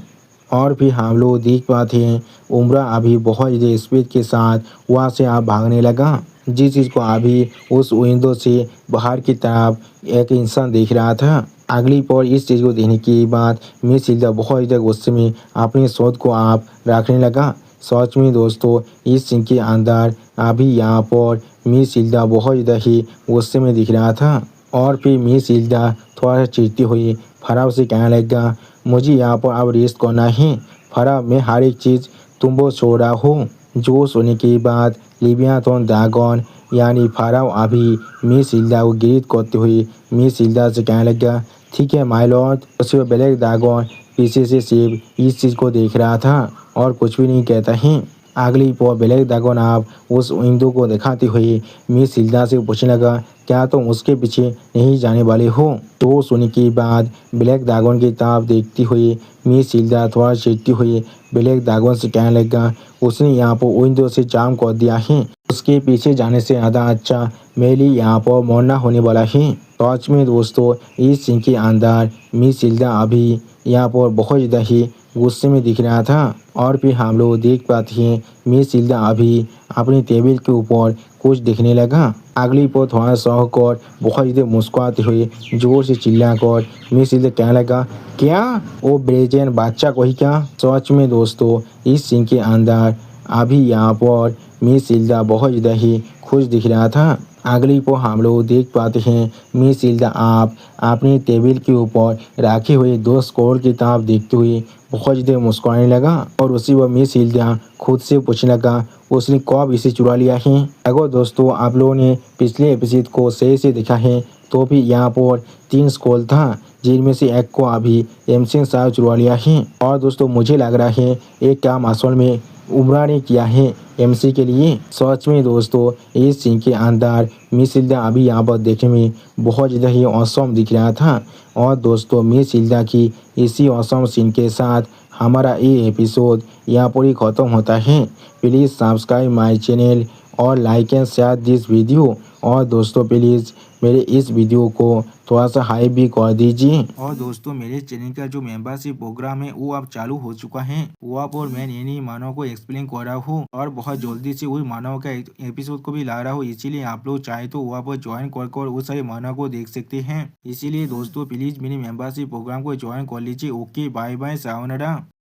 और फिर हम लोग देख पाते हैं उम्रा अभी बहुत ज़्यादा स्पीड के साथ वहाँ से आप भागने लगा, जिस चीज़ को अभी उस विंडो से बाहर की तरफ एक इंसान देख रहा था। अगली पर इस चीज़ को देखने के बाद मिस हिल्डा बहुत ज़्यादा गुस्से में अपनी सोच को आप रखने लगा। सच में दोस्तों इस सीन के अंदर अभी यहाँ पर मिस हिल्डा बहुत ज़्यादा ही गुस्से में दिख रहा था और फिर मिस हिल्डा थोड़ा सा चिढ़ती हुई फराव से कहने लगा, मुझे यहाँ पर अब रेस्ट करना है फराव, मैं हर एक चीज़ तुम वो छोड़ रहा हूँ। जो सुनने के बाद लिबियाथन ड्रैगन यानी फराव अभी मिस हिल्डा को ग्रीट करते हुए मिस हिल्डा से कहने लगा, ठीक है माय लॉर्ड। उसी ब्लैक ड्रैगन पीछे से सिर्फ इस चीज़ को देख रहा था और कुछ भी नहीं कहता है। अगली पर ब्लैक ड्रैगन आप उस विंडो को दिखाते हुए मिस हिल्डा से पूछने लगा, क्या तुम उसके पीछे नहीं जाने वाले हो। तो सुनने के बाद ब्लैक ड्रैगन की तरफ देखती हुई मिस हिल्डा थोड़ा चिढ़ती हुई ब्लैक ड्रैगन से कहने लगा, उसने यहाँ पर विंडो से जाम कर दिया है, उसके पीछे जाने से ज़्यादा अच्छा मेरे लिए यहाँ पर मरना होने वाला है। सच में दोस्तों इस सीन के अंदर मिस हिल्डा अभी यहाँ पर बहुत ज़्यादा ही गुस्से में दिख रहा था और फिर हम लोग देख पाते हैं मिस हिल्डा अभी अपनी टेबल के ऊपर कुछ दिखने लगा। अगली पर थोड़ा शौक और बहुत ज़्यादा मुस्कुराते हुए जोर से चिल्लाकर मिस हिल्डा कहने लगा, क्या वो ब्रेजन बच्चा को ही क्या। सच में दोस्तों इस सीन के अंदर अभी यहाँ पर मिस हिल्डा बहुत ज़्यादा ही खुश दिख रहा था। अगली को हम लोग देख पाते हैं मिस हिल्डा आप अपनी टेबल के ऊपर रखे हुए 2 स्कोर की तरफ देखते हुए बहुत ज़्यादा मुस्कुराने लगा और उसी वक्त मिस हिल्डा खुद से पूछने लगा, उसने कब इसे चुरा लिया है। अगर दोस्तों आप लोगों ने पिछले एपिसोड को सही से देखा है तो भी यहाँ पर 3 स्कोर था, जिनमें से एक को अभी एमसी साहब चुरा लिया है और दोस्तों मुझे लग रहा है एक काम असल में उमरा ने किया है एमसी के लिए। सच में दोस्तों इस सीन के अंदर मिस इल्दा अभी यहाँ पर देखने में बहुत ज़्यादा ही औसम दिख रहा था। और दोस्तों मिस इल्दा की इसी औसम सीन के साथ हमारा ये एपिसोड यहाँ पर ही ख़त्म होता है। प्लीज़ सब्सक्राइब माय चैनल और like and share this video. और दोस्तों प्लीज़ मेरे इस वीडियो को थोड़ा सा हाई भी कर दीजिए। और दोस्तों मेरे चैनल का जो मेंबरशिप प्रोग्राम है वो अब चालू हो चुका है। वो आप और मैं नई मानव को एक्सप्लेन कर रहा हूँ और बहुत जल्दी से वही मानव का एपिसोड को भी ला रहा हूँ। इसीलिए आप लोग चाहे तो वहाँ पर ज्वाइन कर वो सारे मानव को देख सकते हैं। इसीलिए दोस्तों प्लीज मेरी मेंबरशिप प्रोग्राम को ज्वाइन कर लीजिए। Okay bye bye sayonara.